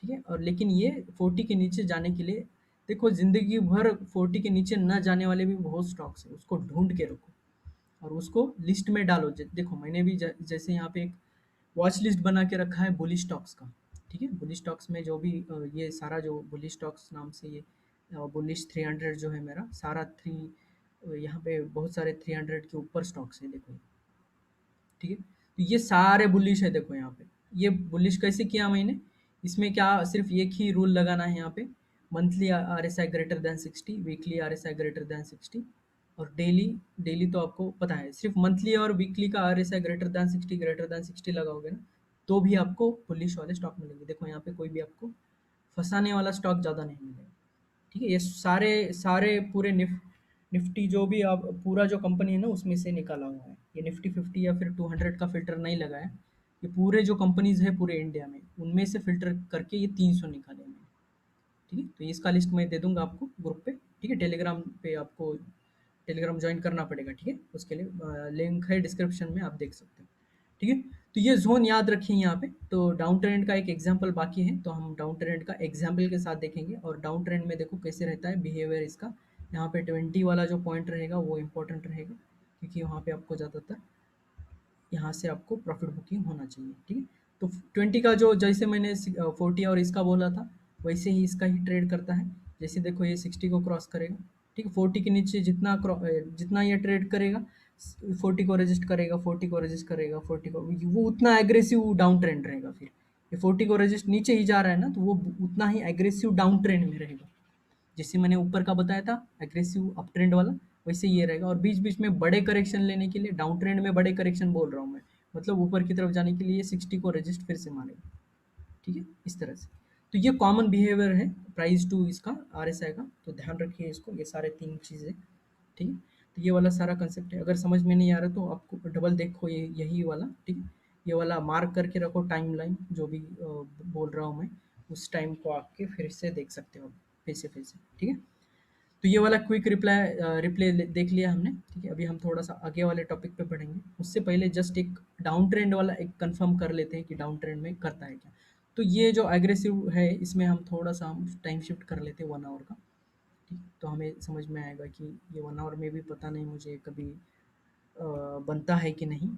ठीक है? और लेकिन ये 40 के नीचे जाने के लिए, देखो ज़िंदगी भर 40 के नीचे ना जाने वाले भी बहुत स्टॉक्स हैं, उसको ढूँढ के रखो और उसको लिस्ट में डालो। देखो मैंने भी जैसे यहाँ पे एक वॉच लिस्ट बना के रखा है बुलिश स्टॉक्स का, ठीक है? बुलिश स्टॉक्स में जो भी ये सारा जो बुलिश स्टॉक्स नाम से ये बुलिश 300 जो है मेरा सारा थ्री, यहाँ पे बहुत सारे 300 के ऊपर स्टॉक्स हैं, देखो, ठीक है? तो ये सारे बुलिश है, देखो यहाँ पे। ये बुलिश कैसे किया मैंने, इसमें क्या सिर्फ एक ही रूल लगाना है यहाँ पे, monthly RSI greater than 60, weekly RSI greater than 60, और डेली, डेली तो आपको पता है, सिर्फ मंथली और वीकली का आरएसआई ग्रेटर देन 60 लगाओगे ना, तो भी आपको बुलिश वाले स्टॉक मिलेंगे। देखो यहाँ पे कोई भी आपको फंसाने वाला स्टॉक ज़्यादा नहीं मिलेगा, ठीक है? ये सारे सारे पूरे निफ्टी जो भी आप पूरा जो कंपनी है ना उसमें से निकाला हुआ है, ये निफ्टी 50 या फिर 200 का फिल्टर नहीं लगा है, ये पूरे जो कंपनीज है पूरे इंडिया में उनमें से फिल्टर करके ये 300 निकाले मैंने, ठीक है? तो इसका लिस्ट मैं दे दूंगा आपको ग्रुप पे, ठीक है? टेलीग्राम पे आपको टेलीग्राम ज्वाइन करना पड़ेगा, ठीक है? उसके लिए लिंक है डिस्क्रिप्शन में, आप देख सकते हो, ठीक है? तो ये ज़ोन याद रखिए यहाँ पे। तो डाउन ट्रेंड का एक एग्जांपल बाकी है, तो हम डाउन ट्रेंड का एग्जांपल के साथ देखेंगे, और डाउन ट्रेंड में देखो कैसे रहता है बिहेवियर इसका। यहाँ पे 20 वाला जो पॉइंट रहेगा वो इम्पोर्टेंट रहेगा, क्योंकि वहाँ पे आपको ज़्यादातर यहाँ से आपको प्रॉफिट बुकिंग होना चाहिए, ठीक है? तो 20 का जो जैसे मैंने 40 और इसका बोला था, वैसे ही इसका ही ट्रेड करता है। जैसे देखो ये 60 को क्रॉस करेगा, ठीक है? 40 के नीचे जितना ये ट्रेड करेगा, 40 को रेजिस्ट करेगा, 40 को रेजिस्ट करेगा, 40 को, वो उतना एग्रेसिव डाउन ट्रेंड रहेगा। फिर ये 40 को रेजिस्ट नीचे ही जा रहा है ना, तो वो उतना ही एग्रेसिव डाउन ट्रेंड में रहेगा। जैसे मैंने ऊपर का बताया था एग्रेसिव अप ट्रेंड वाला, वैसे ये रहेगा। और बीच बीच में बड़े करेक्शन लेने के लिए, डाउन ट्रेंड में बड़े करेक्शन बोल रहा हूँ मैं, मतलब ऊपर की तरफ जाने के लिए 60 को रजिस्ट फिर से मारेगा, ठीक है? इस तरह से। तो ये कॉमन बिहेवियर है प्राइस टू इसका आरएसआई का, तो ध्यान रखिए इसको, ये सारे तीन चीज़ें, ठीक है? तो ये वाला सारा कंसेप्ट है। अगर समझ में नहीं आ रहा तो आपको डबल देखो, ये यही वाला, ठीक है? ये वाला मार्क करके रखो टाइम लाइन, जो भी बोल रहा हूँ मैं, उस टाइम को आके फिर से देख सकते हो, फिर से, ठीक है? तो ये वाला क्विक रिप्ले देख लिया हमने, ठीक है? अभी हम थोड़ा सा आगे वाले टॉपिक पे बढ़ेंगे, उससे पहले जस्ट एक डाउन ट्रेंड वाला एक कंफर्म कर लेते हैं कि डाउन ट्रेंड में करता है क्या। तो ये जो एग्रेसिव है इसमें हम थोड़ा सा हम टाइम शिफ्ट कर लेते हैं 1 आवर का, ठीक है? तो हमें समझ में आएगा कि ये 1 आवर में भी पता नहीं मुझे कभी बनता है कि नहीं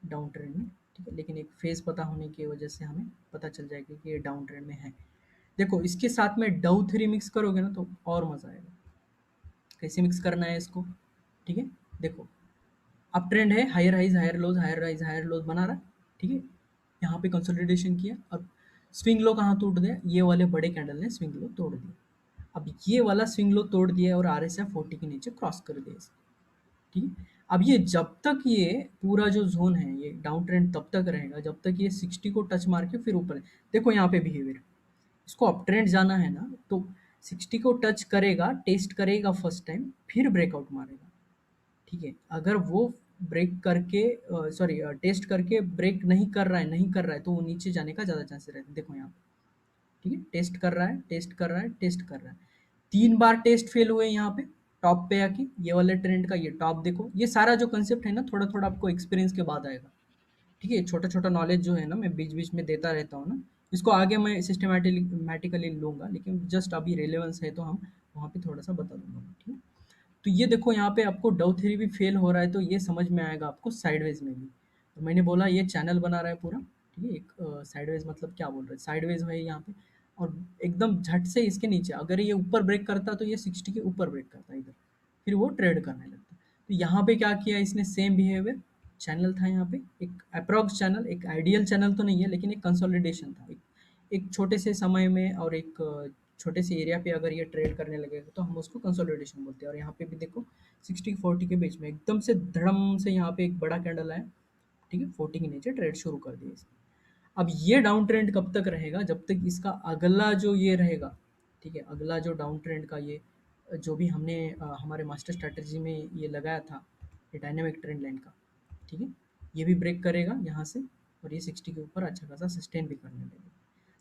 डाउन ट्रेंड में, ठीक है? लेकिन एक फेज़ पता होने की वजह से हमें पता चल जाएगा कि ये डाउन ट्रेंड में है। देखो इसके साथ में डाउ थ्री मिक्स करोगे ना तो और मज़ा आएगा। कैसे मिक्स करना है इसको, ठीक है? देखो अप ट्रेंड है, higher highs higher lows, higher highs higher lows बना रहा है, ठीक है? यहाँ पे कंसोलिडेशन किया, अब स्विंग लो कहाँ टूट गया, ये वाले बड़े कैंडल ने स्विंग लो तोड़ दिया। अब ये वाला स्विंग लो तोड़ दिया और RSI 40 के नीचे क्रॉस कर दिया इसने, ठीक है। अब ये जब तक ये पूरा जो ज़ोन है ये डाउन ट्रेंड तब तक रहेगा जब तक ये 60 को टच मार के फिर ऊपर, देखो यहाँ पे बिहेवियर, इसको अप ट्रेंड जाना है ना तो 60 को टच करेगा, टेस्ट करेगा फर्स्ट टाइम, फिर ब्रेकआउट मारेगा, ठीक है। अगर वो ब्रेक करके सॉरी टेस्ट करके ब्रेक नहीं कर रहा है तो वो नीचे जाने का ज़्यादा चांसेस रहते हैं, देखो यहाँ पे, ठीक है। टेस्ट कर रहा है, टेस्ट कर रहा है, टेस्ट कर रहा है, 3 बार टेस्ट फेल हुए यहाँ पे, टॉप पे आके ये वाले ट्रेंड का ये टॉप देखो, ये सारा जो कंसेप्ट है ना थोड़ा-थोड़ा आपको एक्सपीरियंस के बाद आएगा, ठीक है। छोटा-छोटा नॉलेज जो है ना मैं बीच-बीच में देता रहता हूँ ना, इसको आगे मैं सिस्टमैटिकली लूँगा, लेकिन जस्ट अभी रेलेवेंस है तो हम वहाँ पे थोड़ा-सा बता दूँगा, ठीक है। तो ये देखो यहाँ पे आपको डाउ थ्योरी भी फेल हो रहा है तो ये समझ में आएगा आपको साइडवेज में भी। तो मैंने बोला ये चैनल बना रहा है पूरा, ठीक है। एक साइडवेज मतलब क्या बोल रहे हैं, साइडवेज है यहाँ पे, और एकदम झट से इसके नीचे अगर ये ऊपर ब्रेक करता तो ये 60 के ऊपर ब्रेक करता इधर, फिर वो ट्रेड करने लगता। तो यहाँ पे क्या किया इसने, सेम बिहेवियर, चैनल था यहाँ पे एक अप्रॉक्स चैनल, एक आइडियल चैनल तो नहीं है लेकिन एक कंसोलिडेशन था, एक छोटे से समय में और एक छोटे से एरिया पे अगर ये ट्रेड करने लगेगा तो हम उसको कंसोलिडेशन बोलते हैं। और यहाँ पे भी देखो 60-40 के बीच में एकदम से धड़म से यहाँ पे एक बड़ा कैंडल आया, ठीक है, 40 के नीचे ट्रेड शुरू कर दिया इसने। अब ये डाउन ट्रेंड कब तक रहेगा, जब तक इसका अगला जो ये रहेगा, ठीक है, अगला जो डाउन ट्रेंड का ये जो भी हमने हमारे मास्टर स्ट्रैटेजी में ये लगाया था, ये डायनामिक ट्रेंड लाइन का, ठीक है, ये भी ब्रेक करेगा यहाँ से और ये 60 के ऊपर अच्छा खासा सस्टेन भी करने लगेगा।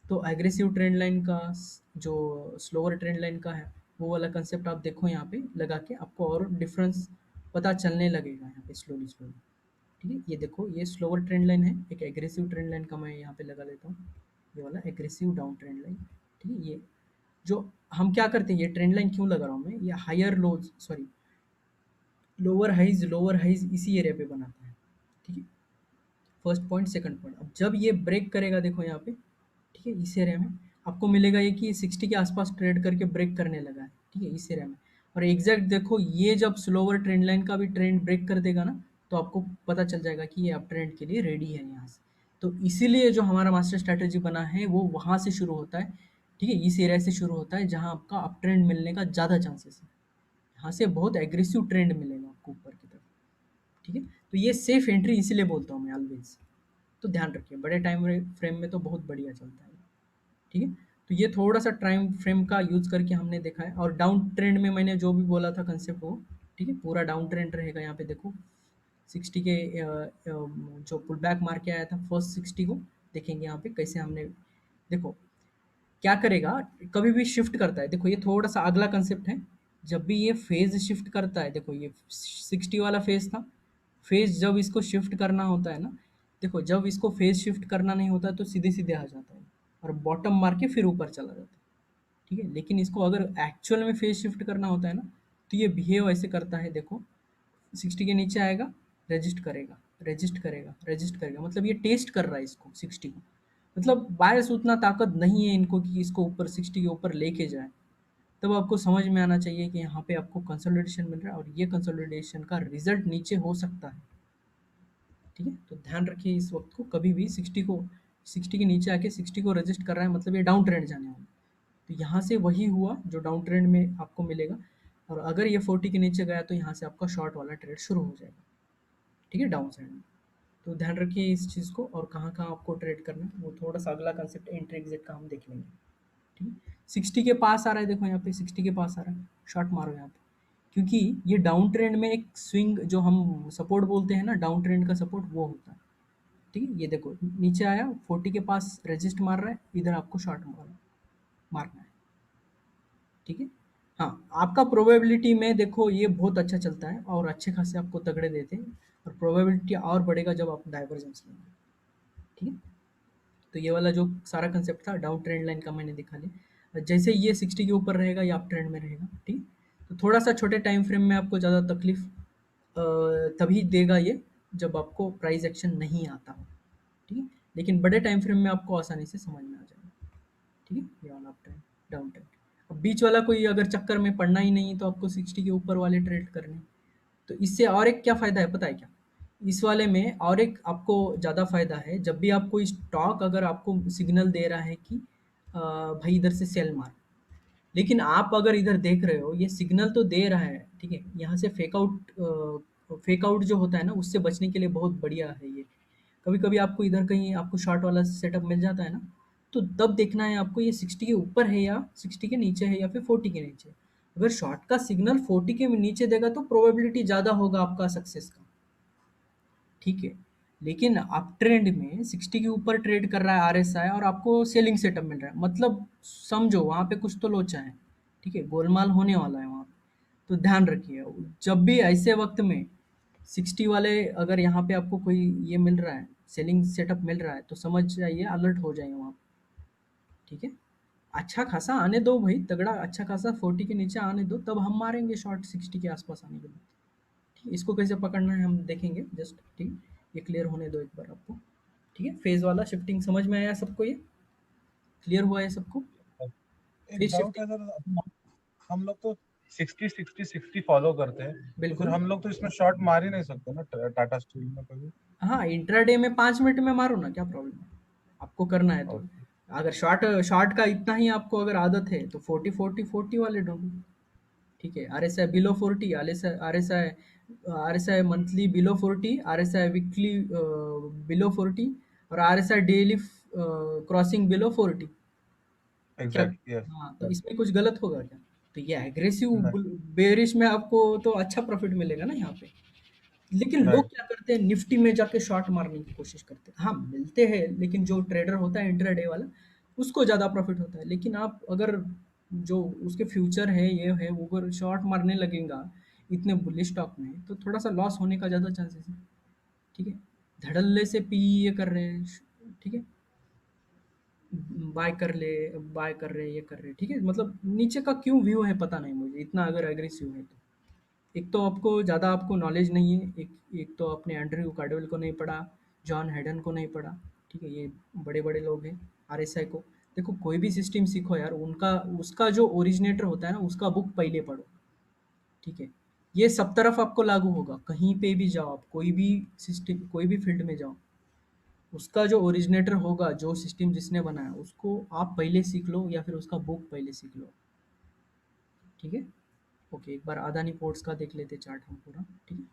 तो एग्रेसिव ट्रेंड लाइन का जो स्लोअर ट्रेंड लाइन का है वो वाला कंसेप्ट आप देखो यहाँ पे लगा के आपको और डिफरेंस पता चलने लगेगा यहाँ पे स्लोली स्लोली, ठीक है। ये देखो ये स्लोअर ट्रेंड लाइन है, एक एग्रेसिव ट्रेंड लाइन का मैं यहाँ पे लगा लेता हूँ, ये वाला एग्रेसिव डाउन ट्रेंड लाइन, ठीक है। ये जो हम क्या करते हैं, ये ट्रेंड लाइन क्यों लगा रहा हूँ मैं, ये higher lows sorry lower highs इसी एरिया पे बनाता है, ठीक है। फर्स्ट पॉइंट सेकंड पॉइंट, अब जब ये ब्रेक करेगा देखो यहाँ पे, ठीक है, इस एरिया में आपको मिलेगा ये कि 60 के आसपास ट्रेड करके ब्रेक करने लगा है, ठीक है, इस एरिया में। और एग्जैक्ट देखो ये जब स्लोवर ट्रेंड लाइन का भी ट्रेंड ब्रेक कर देगा ना तो आपको पता चल जाएगा कि ये अप ट्रेंड के लिए रेडी है यहाँ से। तो इसीलिए जो हमारा मास्टर स्ट्रैटेजी बना है वो वहाँ से शुरू होता है, ठीक है, इस एरिया से शुरू होता है जहाँ आपका अप ट्रेंड मिलने का ज़्यादा चांसेस है, यहाँ से बहुत एग्रेसिव ट्रेंड मिलेगा आपको ऊपर की तरफ, ठीक है। तो ये सेफ एंट्री इसीलिए बोलता हूँ मैं ऑलवेज, तो ध्यान रखिए बड़े टाइम फ्रेम में तो बहुत बढ़िया चलता है, ठीक है। तो ये थोड़ा-सा टाइम फ्रेम का यूज़ करके हमने देखा है और डाउन ट्रेंड में मैंने जो भी बोला था कंसेप्ट वो, ठीक है, पूरा डाउन ट्रेंड रहेगा यहाँ पे देखो 60 के जो पुल बैक मार के आया था फर्स्ट 60 को देखेंगे यहाँ पे कैसे हमने, देखो क्या करेगा, कभी भी शिफ्ट करता है, देखो ये थोड़ा-सा अगला कंसेप्ट है, जब भी ये फेज़ शिफ्ट करता है, देखो ये 60 वाला फेज़ था, फेज़ जब इसको शिफ्ट करना होता है ना, देखो जब इसको फेज़ शिफ्ट करना नहीं होता है तो सीधे-सीधे आ जाता है और बॉटम मार के फिर ऊपर चला जाता है, ठीक है। लेकिन इसको अगर एक्चुअल में फेज़ शिफ्ट करना होता है ना, तो ये बिहेव ऐसे करता है देखो, 60 के नीचे आएगा, रेजिस्ट करेगा, रेजिस्ट करेगा, रेजिस्ट करेगा, मतलब ये टेस्ट कर रहा है इसको 60 को, मतलब बायर्स उतना ताकत नहीं है इनको कि इसको ऊपर 60 के ऊपर लेके जाए। तब आपको समझ में आना चाहिए कि यहाँ पे आपको कंसोलिडेशन मिल रहा है और ये कंसोलिडेशन का रिजल्ट नीचे हो सकता है, ठीक है। तो ध्यान रखिए इस वक्त को, कभी भी 60 के नीचे आके 60 को रेजिस्ट कर रहा है मतलब ये डाउन ट्रेंड जाने वाला है। तो यहाँ से वही हुआ जो डाउन ट्रेंड में आपको मिलेगा, और अगर ये 40 के नीचे गया तो यहाँ से आपका शॉर्ट वाला ट्रेड शुरू हो जाएगा, ठीक है, डाउन साइड में। तो ध्यान रखिए इस चीज़ को, और कहाँ-कहाँ आपको ट्रेड करना है वो थोड़ा-सा अगला कंसेप्ट एंट्री एग्जिट का हम देख लेंगे, ठीक है। 60 के पास आ रहा है, देखो यहाँ पे 60 के पास आ रहा है, शॉर्ट मारो यहाँ पे, क्योंकि ये डाउन ट्रेंड में एक स्विंग जो हम सपोर्ट बोलते हैं ना, डाउन ट्रेंड का सपोर्ट वो होता है, ठीक है। ये देखो नीचे आया 40 के पास रेजिस्ट मार रहा है, इधर आपको शॉर्ट मारना है, ठीक है। हाँ, आपका प्रोबेबिलिटी में देखो ये बहुत अच्छा चलता है और अच्छे खासे आपको तगड़े देते हैं, और प्रोबेबिलिटी और बढ़ेगा जब आप डाइवर्जेंस लेंगे, ठीक है। तो ये वाला जो सारा कंसेप्ट था डाउन ट्रेंड लाइन का मैंने दिखा लिया, जैसे ये 60 के ऊपर रहेगा या अप ट्रेंड में रहेगा, ठीक है। तो थोड़ा सा छोटे टाइम फ्रेम में आपको ज़्यादा तकलीफ तभी देगा ये जब आपको प्राइस एक्शन नहीं आता हो, ठीक है। लेकिन बड़े टाइम फ्रेम में आपको आसानी से समझ में आ जाएगा, ठीक है, ये वाला अप ट्रेंड, डाउन ट्रेंड। अब बीच वाला कोई अगर चक्कर में पड़ना ही नहीं है तो आपको 60 के ऊपर वाले ट्रेड करने हैं। तो इससे और एक क्या फ़ायदा है पता है क्या? इस वाले में और एक आपको ज़्यादा फ़ायदा है, जब भी आप कोई स्टॉक अगर आपको सिग्नल दे रहा है कि भाई इधर से सेल मार, लेकिन आप अगर इधर देख रहे हो ये सिग्नल तो दे रहा है, ठीक है, यहाँ से फेक आउट जो होता है ना उससे बचने के लिए बहुत बढ़िया है ये। कभी कभी आपको इधर कहीं आपको शॉर्ट वाला सेटअप मिल जाता है ना, तो तब देखना है आपको ये 60 के ऊपर है या 60 के नीचे है या फिर 40 के नीचे। अगर शॉर्ट का सिग्नल 40 के नीचे देगा तो प्रोबेबिलिटी ज़्यादा होगा आपका सक्सेस का, ठीक है। लेकिन अप ट्रेंड में 60 के ऊपर ट्रेड कर रहा है आरएसआई और आपको सेलिंग सेटअप मिल रहा है, मतलब समझो वहाँ पे कुछ तो लोचा है, ठीक है, गोलमाल होने वाला है वहाँ पे। तो ध्यान रखिए, जब भी ऐसे वक्त में 60 वाले अगर यहाँ पे आपको कोई ये मिल रहा है, सेलिंग सेटअप मिल रहा है, तो समझ जाइए अलर्ट हो जाइए वहाँ पे, ठीक है। अच्छा खासा आने दो भाई, तगड़ा अच्छा खासा 40 के नीचे आने दो, तब हम मारेंगे शॉर्ट 60 के आसपास आने के बाद। ठीक है, इसको कैसे पकड़ना है हम देखेंगे जस्ट, ठीक है। ये क्लियर होने दो एक बार आपको, ठीक है। फेज वाला शिफ्टिंग समझ में आया सबको, ये क्लियर हुआ है सबको? एक फेज डाउट शिफ्टिंग, है सर, हम लोग तो 60 60 60 फॉलो करते हैं, तो फिर बिल्कुल। हम लोग तो इसमें शॉर्ट मार ही नहीं सकते ना टाटा स्टील में कभी। हाँ, इंट्राडे में 5 मिनट में मारो ना, क्या प्रॉब्लम है आपको करना है तो। ओके। अगर शॉर्ट शॉर्ट का इतना ही आपको अगर आदत है तो 40 40 40 वाले ढूंढो, ठीक है। RSI below 40, RSI monthly below 40, RSI weekly below 40, और आरएसआई डेली क्रॉसिंग बिलो 40। क्या? Exact, yes. हाँ, तो इसमें कुछ गलत होगा क्या? तो ये एग्रेसिव नहीं। बेरिश में आपको तो अच्छा प्रॉफिट मिलेगा ना यहाँ पे। लेकिन लोग राइट। क्या करते हैं, निफ्टी में जाके शॉर्ट मारने की कोशिश करते हैं। हाँ, मिलते हैं, लेकिन जो ट्रेडर होता है इंट्राडे वाला, उसको ज़्यादा प्रॉफिट होता है। लेकिन आप अगर जो उसके फ्यूचर है ये है, वो अगर शॉर्ट मारने लगेगा इतने बुलिश स्टॉक में, तो थोड़ा सा लॉस होने का ज़्यादा चांसेस है, ठीक है। धड़ल्ले से पी ये कर रहे हैं, ठीक है, बाय कर ले, बाय कर रहे ये कर रहे, ठीक है। मतलब नीचे का क्यों व्यू है पता नहीं मुझे, इतना अगर एग्रेसिव है तो। एक तो आपको ज़्यादा आपको नॉलेज नहीं है, एक एक तो आपने एंड्रयू कार्डवेल को नहीं पढ़ा, जॉन हैडन को नहीं पढ़ा, ठीक है, ये बड़े बड़े लोग हैं। आरएसआई को देखो, कोई भी सिस्टम सीखो यार, उनका उसका जो ओरिजिनेटर होता है ना उसका बुक पहले पढ़ो, ठीक है। ये सब तरफ आपको लागू होगा, कहीं पे भी जाओ आप, कोई भी सिस्टम कोई भी फील्ड में जाओ, उसका जो ओरिजिनेटर होगा, जो सिस्टम जिसने बनाया उसको आप पहले सीख लो या फिर उसका बुक पहले सीख लो, ठीक है। ओके, एक बार अदानी पोर्ट्स का देख लेते चार्ट हम पूरा, ठीक है।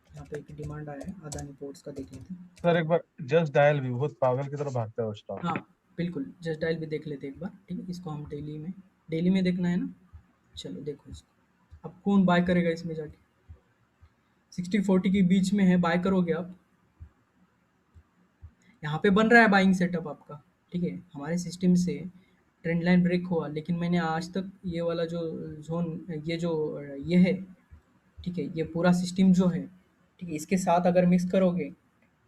यहाँ पे एक डिमांड आया है, अदानी पोर्ट्स का देख लेते हैं। सर एक बार जस्ट डायल भी बहुत पागल की तरह भागता है वो स्टॉक। हाँ, बिल्कुल, जस्ट डायल भी देख लेते हैं एक बार, ठीक है। इसको हम डेली में देखना है ना। चलो देखो इसको, अब कौन बाय करेगा इसमें जाके, 60 40 के बीच में है, बाय करोगे आप। यहाँ पे बन रहा है बाइंग सेटअप आपका, ठीक है। हमारे सिस्टम से ट्रेंड लाइन ब्रेक हुआ, लेकिन मैंने आज तक ये वाला जो जोन, ये जो ये है, ठीक है, ये पूरा सिस्टम जो है, ठीक है, इसके साथ अगर मिक्स करोगे,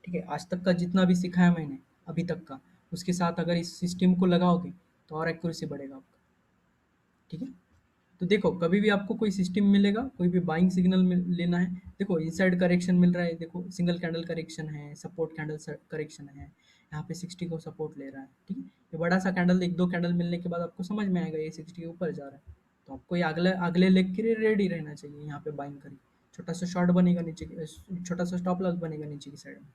ठीक है, आज तक का जितना भी सिखाया मैंने अभी तक का, उसके साथ अगर इस सिस्टम को लगाओगे तो और एक्यूरेसी बढ़ेगा आपका, ठीक है। तो देखो, कभी भी आपको कोई सिस्टम मिलेगा, कोई भी बाइंग सिग्नल लेना है, देखो इनसाइड करेक्शन मिल रहा है, देखो सिंगल कैंडल करेक्शन है, सपोर्ट कैंडल करेक्शन है, यहाँ पे 60 को सपोर्ट ले रहा है, ठीक है। ये बड़ा सा कैंडल, एक दो कैंडल मिलने के बाद आपको समझ में आएगा ये 60 के ऊपर जा रहा है, तो आपको ये अगले अगले लेग के लिए रेडी रहना चाहिए, यहाँ पे बाइंग करिए। छोटा सा शॉर्ट बनेगा नीचे छोटा सा स्टॉप लॉस बनेगा नीचे की साइड में,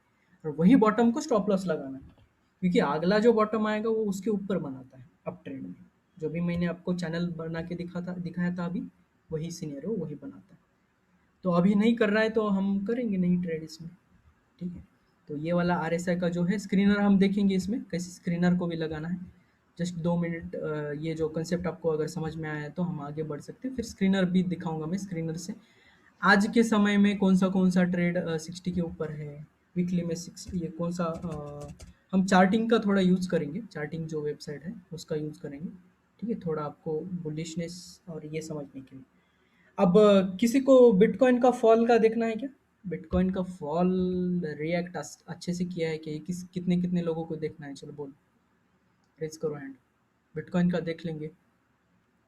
और वही बॉटम को स्टॉप लॉस लगाना है, क्योंकि अगला जो बॉटम आएगा वो उसके ऊपर बनाता है अप ट्रेंड में। जो भी मैंने आपको चैनल बना के दिखाया था अभी, वही सिनेरियो वही बनाता है। तो अभी नहीं कर रहा है तो हम करेंगे नहीं ट्रेड इसमें, ठीक है। तो ये वाला आरएसआई का जो है स्क्रीनर हम देखेंगे, इसमें कैसे स्क्रीनर को भी लगाना है। जस्ट 2 मिनट, ये जो कंसेप्ट आपको अगर समझ में आया तो हम आगे बढ़ सकते हैं, फिर स्क्रीनर भी दिखाऊंगा मैं स्क्रीनर से। आज के समय में कौन सा ट्रेड 60 के ऊपर है, वीकली में 6 ये कौन सा, हम चार्टिंग का थोड़ा यूज़ करेंगे, चार्टिंग जो वेबसाइट है उसका यूज़ करेंगे, ठीक है, थोड़ा आपको बुलिशनेस और ये समझने के लिए। अब किसी को बिटकॉइन का फॉल का देखना है क्या? बिटकॉइन का फॉल रिएक्ट अच्छे से किया है कि किस कितने कितने लोगों को देखना है, चलो बोलो, रेज करो हैंड। बिटकॉइन का देख लेंगे,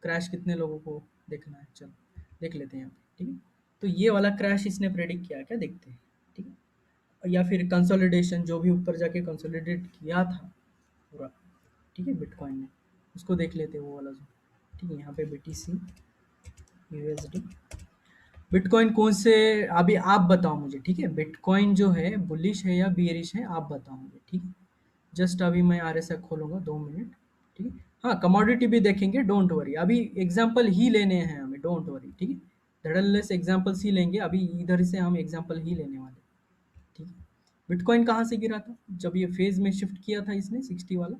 क्रैश कितने लोगों को देखना है, चलो देख लेते हैं यहाँ पे, ठीक है। तो ये वाला क्रैश इसने प्रेडिक्ट किया क्या, देखते हैं, ठीक है। या फिर कंसोलिडेशन, जो भी ऊपर जाके कंसोलिडेट किया था पूरा, ठीक है, बिटकॉइन ने, उसको देख लेते हैं वो वाला जो, ठीक है। यहाँ पे बीटीसी यूएसडी, बिटकॉइन कौन से, अभी आप बताओ मुझे, ठीक है? बिटकॉइन जो है बुलिश है या बियरिश है, आप बताओ मुझे, ठीक है? जस्ट अभी मैं आरएसआई खोलूंगा, 2 मिनट, ठीक है? हाँ, कमोडिटी भी देखेंगे, डोंट वरी, अभी एग्जाम्पल ही लेने हैं हमें, डोंट वरी, ठीक है? धड़ल्ले से एग्जाम्पल्स ही लेंगे, अभी इधर से हम एग्जाम्पल ही लेने वाले, ठीक है? बिटकॉइन कहाँ से गिरा था? जब ये फेज में शिफ्ट किया था इसने, 60 वाला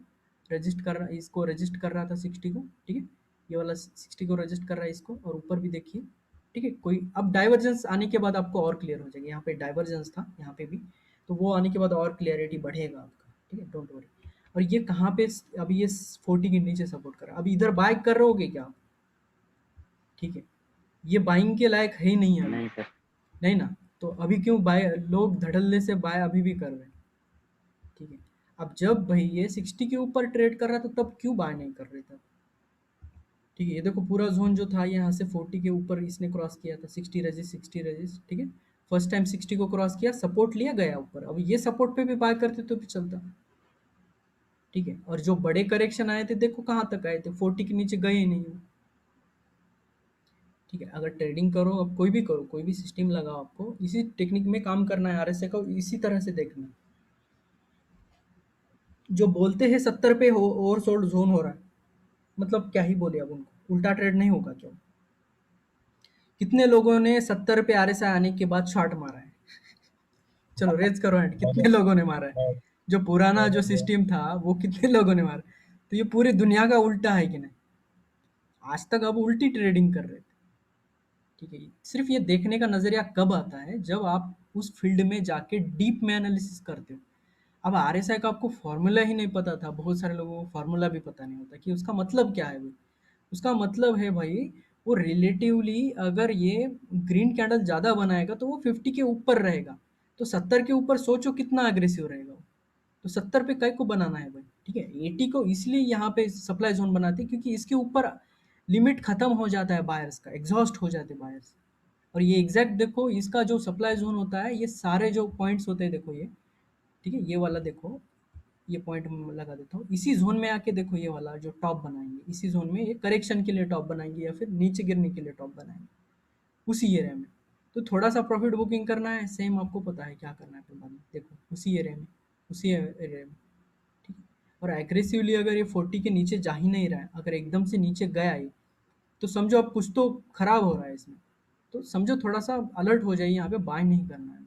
रजिस्ट कर रहा, इसको रजिस्ट कर रहा था 60 को, ठीक है? ये वाला 60 को रजिस्ट कर रहा है इसको, और ऊपर भी देखिए, ठीक है? कोई अब डाइवर्जेंस आने के बाद आपको और क्लियर हो जाएगा, यहाँ पे डाइवर्जेंस था यहाँ पे भी, तो वो आने के बाद और क्लियरिटी बढ़ेगा आपका, ठीक है? Don't worry. और ये कहाँ पे अभी ये 40 के नीचे सपोर्ट कर रहा है, अभी इधर बाय कर रहे हो क्या आप? ठीक है, ये बाइंग के लायक है ही नहीं है अभी, नहीं सर। नहीं ना? तो अभी क्यों बाय, लोग धड़ल्ले से बाय अभी भी कर रहे हैं, ठीक है? अब जब भाई ये 60 के ऊपर ट्रेड कर रहा था तब क्यों बाय नहीं कर रहे थे? ठीक है, ये देखो पूरा जोन जो था यहाँ से 40 के ऊपर इसने क्रॉस किया था, 60 रेजिस्ट, 60 रेजिस्ट, ठीक है? फर्स्ट टाइम 60 को क्रॉस किया, सपोर्ट लिया, गया ऊपर, अब ये सपोर्ट पे भी बाय करते तो भी चलता, ठीक है? और जो बड़े करेक्शन आए थे देखो कहाँ तक आए थे, 40 के नीचे गए ही नहीं वो, ठीक है? अगर ट्रेडिंग करो, अब कोई भी करो, कोई भी सिस्टम लगाओ, आपको इसी टेक्निक में काम करना है, आरएसए को इसी तरह से देखना है। जो बोलते हैं 70 पे हो ओवरसोल्ड जोन हो रहा है, मतलब क्या ही बोले अब उनको, उल्टा ट्रेड नहीं होगा क्या? कितने लोगों ने 70 पे आरएसआई आने के बाद शॉर्ट मारा है? चलो रेज करो एंड, कितने लोगों ने मारा है? जो पुराना जो सिस्टम था वो कितने लोगों ने मारा? तो ये पूरी दुनिया का उल्टा है कि नहीं? आज तक अब उल्टी ट्रेडिंग कर रहे थे, ठीक है? सिर्फ ये देखने का नजरिया कब आता है, जब आप उस फील्ड में जाके डीप में एनालिसिस करते हो। अब आरएसआई का आपको फॉर्मूला ही नहीं पता था, बहुत सारे लोगों को फॉर्मूला भी पता नहीं होता कि उसका मतलब क्या है भाई। उसका मतलब है भाई, वो रिलेटिवली अगर ये ग्रीन कैंडल ज़्यादा बनाएगा तो वो 50 के ऊपर रहेगा, तो 70 के ऊपर सोचो कितना अग्रेसिव रहेगा वो। तो 70 पे काय को बनाना है भाई, ठीक है? 80 को इसलिए यहाँ पे सप्लाई जोन बनाते हैं क्योंकि इसके ऊपर लिमिट खत्म हो जाता है बायर्स का, एग्जॉस्ट हो जाते हैं बायर्स। और ये एग्जैक्ट देखो, इसका जो सप्लाई जोन होता है, ये सारे जो पॉइंट्स होते हैं देखो ये, ठीक है? ये वाला देखो, ये पॉइंट मैं लगा देता हूँ, इसी जोन में आके देखो, ये वाला जो टॉप बनाएंगे इसी जोन में, ये करेक्शन के लिए टॉप बनाएंगे या फिर नीचे गिरने के लिए टॉप बनाएंगे, उसी एरिया में। तो थोड़ा सा प्रॉफिट बुकिंग करना है, सेम आपको पता है क्या करना है, फिर बाद में देखो उसी एरिया में, उसी एरिया में, ठीक है? और एग्रेसिवली अगर ये 40 के नीचे जा ही नहीं रहा है, अगर एकदम से नीचे गया ही, तो समझो अब कुछ तो खराब हो रहा है इसमें, तो समझो थोड़ा सा अलर्ट हो जाइए, यहाँ पे बाय नहीं करना है।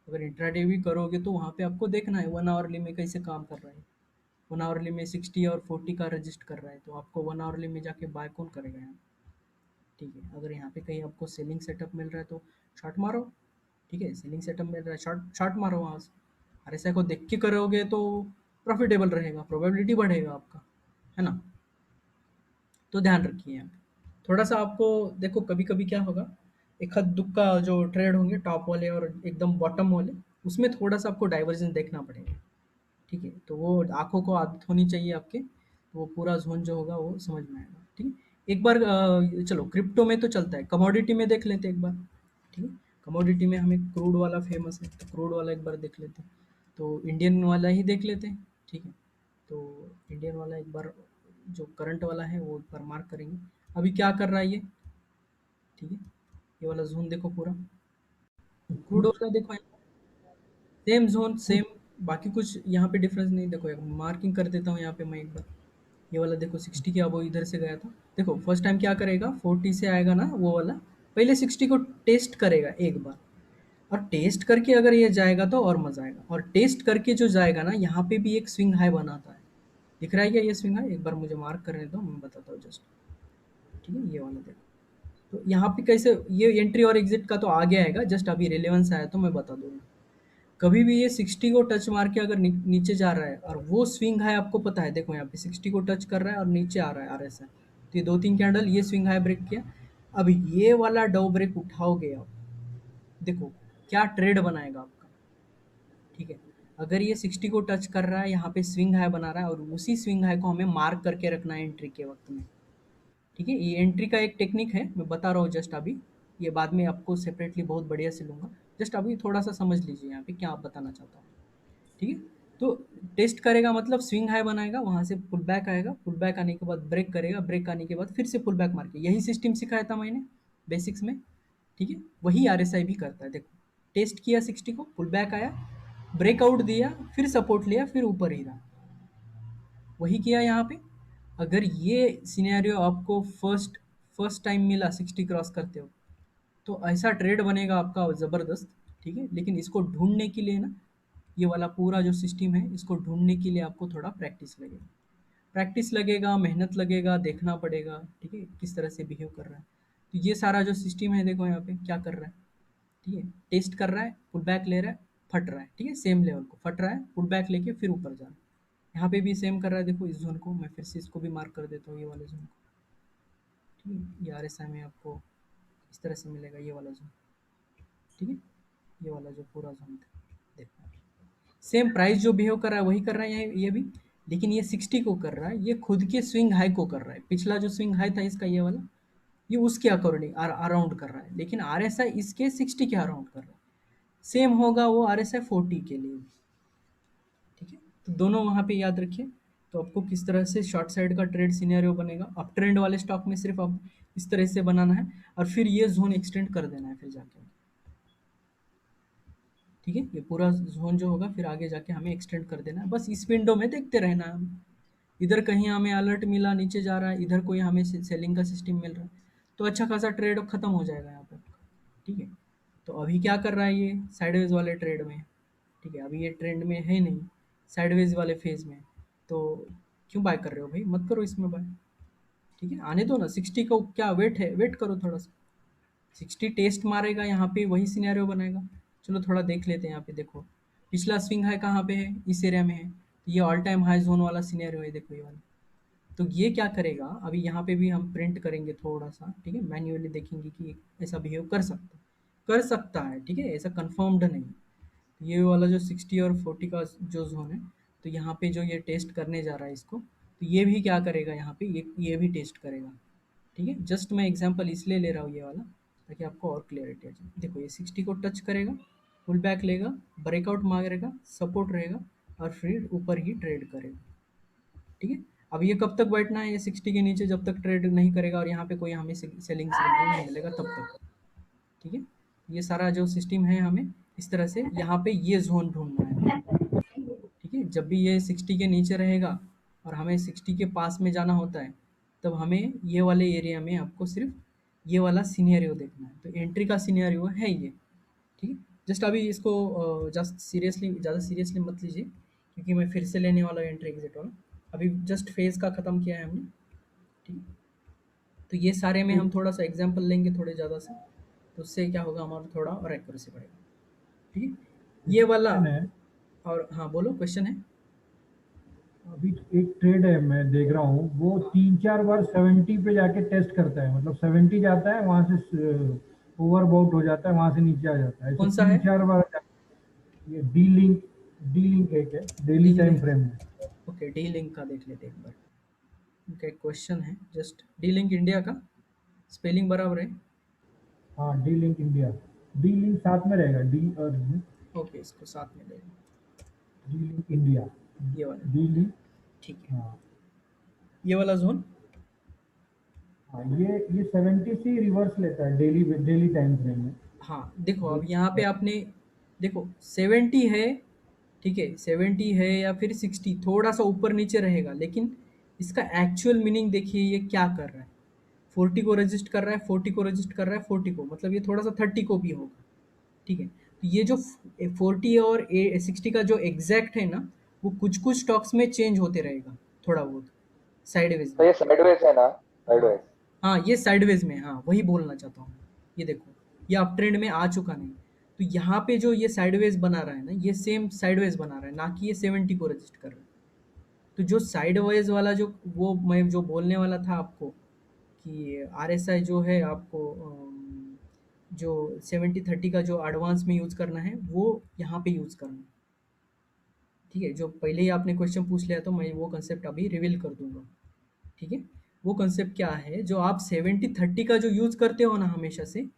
अगर इंट्राडे भी करोगे तो वहाँ पे आपको देखना है 1 आवरली में कैसे काम कर रहा है। 1 आवरली में 60 और 40 का रजिस्ट कर रहा है, तो आपको 1 आवरली में जाके बाय कौन करेगा यहाँ? ठीक है, अगर यहाँ पे कहीं आपको सेलिंग सेटअप मिल रहा है तो शॉर्ट मारो, ठीक है? सेलिंग सेटअप मिल रहा है, शॉर्ट शॉर्ट मारो वहाँ से। आरएसआई को देख के करोगे तो प्रॉफिटेबल रहेगा, प्रोबेबिलिटी बढ़ेगा आपका, है ना? तो ध्यान रखिए यहाँ पे। थोड़ा सा आपको देखो, कभी कभी क्या होगा, एक हद दुख का जो ट्रेड होंगे टॉप वाले और एकदम बॉटम वाले, उसमें थोड़ा सा आपको डाइवर्जेंस देखना पड़ेगा, ठीक है? तो वो आँखों को आदत होनी चाहिए आपके, तो वो पूरा ज़ोन जो होगा वो समझ में आएगा, ठीक है? एक बार चलो क्रिप्टो में तो चलता है, कमोडिटी में देख लेते हैं एक बार, ठीक है? कमोडिटी में हमें क्रूड वाला फेमस है, तो क्रूड वाला एक बार देख लेते हैं। तो इंडियन वाला ही देख लेते हैं, ठीक है? तो इंडियन वाला एक बार, जो करंट वाला है वो एक बार मार्क करेंगे। अभी क्या कर रहा है ये, ठीक है? ये वाला ज़ोन देखो पूरा, क्रूड वाला देखो, सेम ज़ोन सेम, बाकी कुछ यहाँ पे डिफरेंस नहीं। देखो एक मार्किंग कर देता हूँ यहाँ पे मैं एक बार, ये वाला देखो 60 के, अब वो इधर से गया था। देखो फर्स्ट टाइम क्या करेगा, 40 से आएगा ना वो वाला, पहले 60 को टेस्ट करेगा एक बार, और टेस्ट करके अगर ये जाएगा तो और मज़ा आएगा। और टेस्ट करके जो जाएगा ना, यहाँ पे भी एक स्विंग हाई बनाता है, दिख रहा है क्या ये स्विंग हाई? एक बार मुझे मार्क करने दो, मैं बताता हूँ जस्ट, ठीक है? ये वाला देखो, तो यहाँ पे कैसे ये एंट्री और एग्जिट का तो आगे आएगा, जस्ट अभी रिलेवेंस आया तो मैं बता दूंगा। कभी भी ये 60 को टच मार के अगर नीचे जा रहा है, और वो स्विंग हाई आपको पता है, देखो यहाँ पे 60 को टच कर रहा है और नीचे आ रहा है आरएसआई, तो ये 2-3 कैंडल ये स्विंग हाई ब्रेक किया। अब ये वाला डो ब्रेक उठाओगे आप, देखो क्या ट्रेड बनाएगा आपका, ठीक है? अगर ये 60 को टच कर रहा है, यहाँ पे स्विंग हाई बना रहा है, और उसी स्विंग हाई को हमें मार्क करके रखना है एंट्री के वक्त में, ठीक है? ये एंट्री का एक टेक्निक है, मैं बता रहा हूँ जस्ट अभी, ये बाद में आपको सेपरेटली बहुत बढ़िया से लूंगा। जस्ट अभी थोड़ा सा समझ लीजिए यहाँ पे क्या आप बताना चाहता हूँ, ठीक है? तो टेस्ट करेगा मतलब स्विंग हाई बनाएगा, वहां से पुल बैक आएगा, पुल बैक आने के बाद ब्रेक करेगा, ब्रेक आने के बाद फिर से पुल बैक मार के, यही सिस्टम सिखाया था मैंने बेसिक्स में, ठीक है, वही आरएसआई भी करता है। देखो, टेस्ट किया 60 को, पुल बैक आया, ब्रेकआउट दिया, फिर सपोर्ट लिया, फिर ऊपर ही रहा, वही किया यहाँ पे। अगर ये सिनेरियो आपको फर्स्ट फर्स्ट टाइम मिला 60 क्रॉस करते हो, तो ऐसा ट्रेड बनेगा आपका ज़बरदस्त। ठीक है, लेकिन इसको ढूंढने के लिए ना, ये वाला पूरा जो सिस्टम है, इसको ढूंढने के लिए आपको थोड़ा प्रैक्टिस लगेगा, मेहनत लगेगा, देखना पड़ेगा। ठीक है, किस तरह से बिहेव कर रहा है। तो ये सारा जो सिस्टम है, देखो यहाँ पे क्या कर रहा है। ठीक है, टेस्ट कर रहा है, पुल बैक ले रहा है, फट रहा है। ठीक है, सेम लेवल को फट रहा है, पुल बैक लेके फिर ऊपर जा रहा है। यहाँ पे भी सेम कर रहा है। देखो इस जोन को मैं फिर से इसको भी मार्क कर देता हूँ, ये वाले जोन को। ठीक है, ये आर एस आई में आपको इस तरह से मिलेगा, ये वाला जोन। ठीक है, ये वाला जो पूरा जोन था, देखो सेम प्राइस जो बिहेव कर रहा है वही कर रहा है ये भी। लेकिन ये 60 को कर रहा है, ये खुद के स्विंग हाई को कर रहा है। पिछला जो स्विंग हाई था इसका, ये वाला, ये उसके अकॉर्डिंग अराउंड कर रहा है। लेकिन आर एस आई इसके 60 के अराउंड कर रहा है। सेम होगा वो आर एस आई 40 के लिए। ठीक है, तो दोनों वहाँ पे याद रखिए। तो आपको किस तरह से शॉर्ट साइड का ट्रेड सिनेरियो बनेगा, अप ट्रेंड वाले स्टॉक में सिर्फ आप इस तरह से बनाना है, और फिर ये जोन एक्सटेंड कर देना है फिर जाके। ठीक है, ये पूरा जोन जो होगा फिर आगे जाके हमें एक्सटेंड कर देना है, बस इस विंडो में देखते रहना है हमें। इधर कहीं हमें अलर्ट मिला नीचे जा रहा है, इधर कोई हमें सेलिंग का सिस्टम मिल रहा है, तो अच्छा खासा ट्रेड खत्म हो जाएगा यहाँ पे। ठीक है, तो अभी क्या कर रहा है ये साइडवेज वाले ट्रेड में। ठीक है, अभी ये ट्रेंड में है नहीं, साइडवेज वाले फेज में। तो क्यों बाय कर रहे हो भाई, मत करो इसमें बाय। ठीक है, आने दो ना, 60 का क्या वेट है, वेट करो थोड़ा सा। 60 टेस्ट मारेगा यहाँ पे, वही सिनेरियो बनाएगा। चलो थोड़ा देख लेते हैं यहाँ पे। देखो पिछला स्विंग हाई कहाँ पे है, इस एरिया में है, तो ये ऑल टाइम हाई जोन वाला सिनेरियो है, देखो ये वाला। तो ये क्या करेगा, अभी यहाँ पे भी हम प्रिंट करेंगे थोड़ा सा। ठीक है, मैन्युअली देखेंगे कि ऐसा बिहेव कर सकता है। ठीक है, ऐसा कंफर्म्ड नहीं। ये वाला जो 60 और 40 का जो जोन है, तो यहाँ पे जो ये टेस्ट करने जा रहा है इसको, तो ये भी क्या करेगा यहाँ पे, ये भी टेस्ट करेगा। ठीक है, जस्ट मैं एग्जांपल इसलिए ले रहा हूँ ये वाला, ताकि आपको और क्लियरिटी आ जाए। देखो ये 60 को टच करेगा, पुल बैक लेगा, ब्रेकआउट मांगेगा, सपोर्ट रहेगा, और फिर ऊपर ही ट्रेड करेगा। ठीक है, अब ये कब तक बैठना है, ये 60 के नीचे जब तक ट्रेड नहीं करेगा और यहाँ पे कोई हमें सेलिंग सिग्नल नहीं मिलेगा तब तक। ठीक है, ये सारा जो सिस्टम है, हमें इस तरह से यहाँ पे ये जोन ढूंढना है। ठीक है, जब भी ये 60 के नीचे रहेगा और हमें 60 के पास में जाना होता है, तब हमें ये वाले एरिया में आपको सिर्फ ये वाला सिनेरियो देखना है। तो एंट्री का सिनेरियो है ये। ठीक है, जस्ट अभी इसको जस्ट सीरियसली, ज़्यादा सीरियसली मत लीजिए, क्योंकि मैं फिर से लेने वाला हूँ एंट्री एग्जिट वाला। अभी जस्ट फेज का ख़त्म किया है हमने। ठीक है, तो ये सारे में हम थोड़ा सा एग्जाम्पल लेंगे थोड़े ज़्यादा से, तो उससे क्या होगा, हमारा थोड़ा और एक्यूरेसी बढ़ेगा। ठीक है, ये वाला। क्वेश्चन है, और हाँ बोलो, क्वेश्चन है। अभी एक ट्रेड है मैं देख रहा हूँ, वो 3-4 बार 70 पे जाके टेस्ट करता है, मतलब 70 जाता है, वहां से ओवरबाउट हो जाता है, वहां से नीचे आ जाता है, ऐसे कौन सा है? 3-4 बार। ये डी लिंक एक है, D daily time link. Frame में। ओके, डी लिंक का देख लेते हैं एक बार। उनका एक क्वेश्चन है, जस्ट डी लिंक इंडिया का स्पेलिंग बराबर है। हाँ, D link India, D link साथ में रहेगा, डी और ओके, इसको साथ में ले लें। डी लिंक इंडिया, ये वाला, डी लिंक। ठीक है, हाँ ये वाला जोन। हाँ, ये 70 से रिवर्स लेता है डेली डेली टाइम फ्रेम में। हाँ देखो, अब यहाँ पे डेली। आपने, देखो 70 है। ठीक है, 70 है या फिर 60, थोड़ा सा ऊपर नीचे रहेगा, लेकिन इसका एक्चुअल मीनिंग देखिए ये क्या कर रहा है। 40 को रजिस्ट कर रहा है, 40 को रजिस्ट कर रहा है, 40 को, मतलब ये थोड़ा सा 30 को भी होगा। ठीक है, तो ये जो 40 और 60 का जो एग्जैक्ट है ना, वो कुछ कुछ स्टॉक्स में चेंज होते रहेगा, थोड़ा बहुत साइडवेज तो में। ये साइडवेज है ना, हाँ, साइडवेज। हाँ ये साइडवेज में, हाँ वही बोलना चाहता हूँ। ये देखो, ये अप ट्रेंड में आ चुका नहीं, तो यहाँ पे जो ये साइडवेज बना रहा है ना, ये सेम साइडवेज बना रहा है, ना कि ये 70 को रजिस्ट कर रहा है। तो जो साइडवेज वाला जो, वो मैं जो बोलने वाला था आपको, कि आरएसआई जो है आपको जो 70-30 का जो एडवांस में यूज़ करना है, वो यहाँ पे यूज़ करना है। ठीक है, जो पहले ही आपने क्वेश्चन पूछ लिया, तो मैं वो कंसेप्ट अभी रिवील कर दूंगा। ठीक है, वो कंसेप्ट क्या है, जो आप 70-30 का जो यूज़ करते हो ना हमेशा से,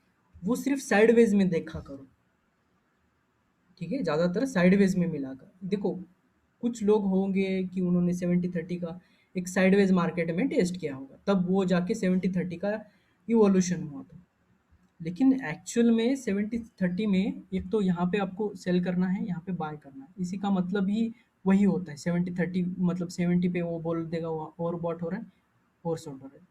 वो सिर्फ साइडवेज में देखा करो। ठीक है, ज़्यादातर साइडवेज में मिलाकर देखो। कुछ लोग होंगे कि उन्होंने 70-30 का एक साइडवेज मार्केट में टेस्ट किया होगा, तब वो जाके 70-30 का इवोल्यूशन हुआ था। लेकिन एक्चुअल में 70-30 में एक तो यहाँ पे आपको सेल करना है, यहाँ पे बाय करना है। इसी का मतलब ही वही होता है 70-30, मतलब 70 पे वो बोल देगा वो ओवरबॉट हो रहा है, ओवरसोल्ड हो रहा है।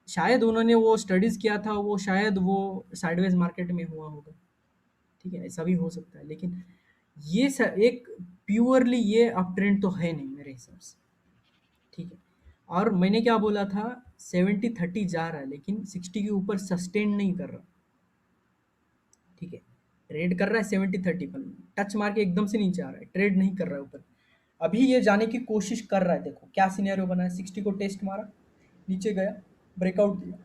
शायद उन्होंने वो स्टडीज़ किया था, वो शायद वो साइडवेज मार्केट में हुआ होगा, ठीक है? ऐसा भी हो सकता है, लेकिन ये एक प्योरली ये अप ट्रेंड तो है नहीं मेरे हिसाब से, ठीक है? और मैंने क्या बोला था, 70-30 जा रहा है लेकिन 60 के ऊपर सस्टेन नहीं कर रहा, ठीक है? ट्रेड कर रहा है 70-30 पर, टच मार के एकदम से नीचे आ रहा है, ट्रेड नहीं कर रहा है ऊपर। अभी ये जाने की कोशिश कर रहा है, देखो क्या सिनेरियो बना है, 60 को टेस्ट मारा, नीचे गया, ब्रेकआउट दिया,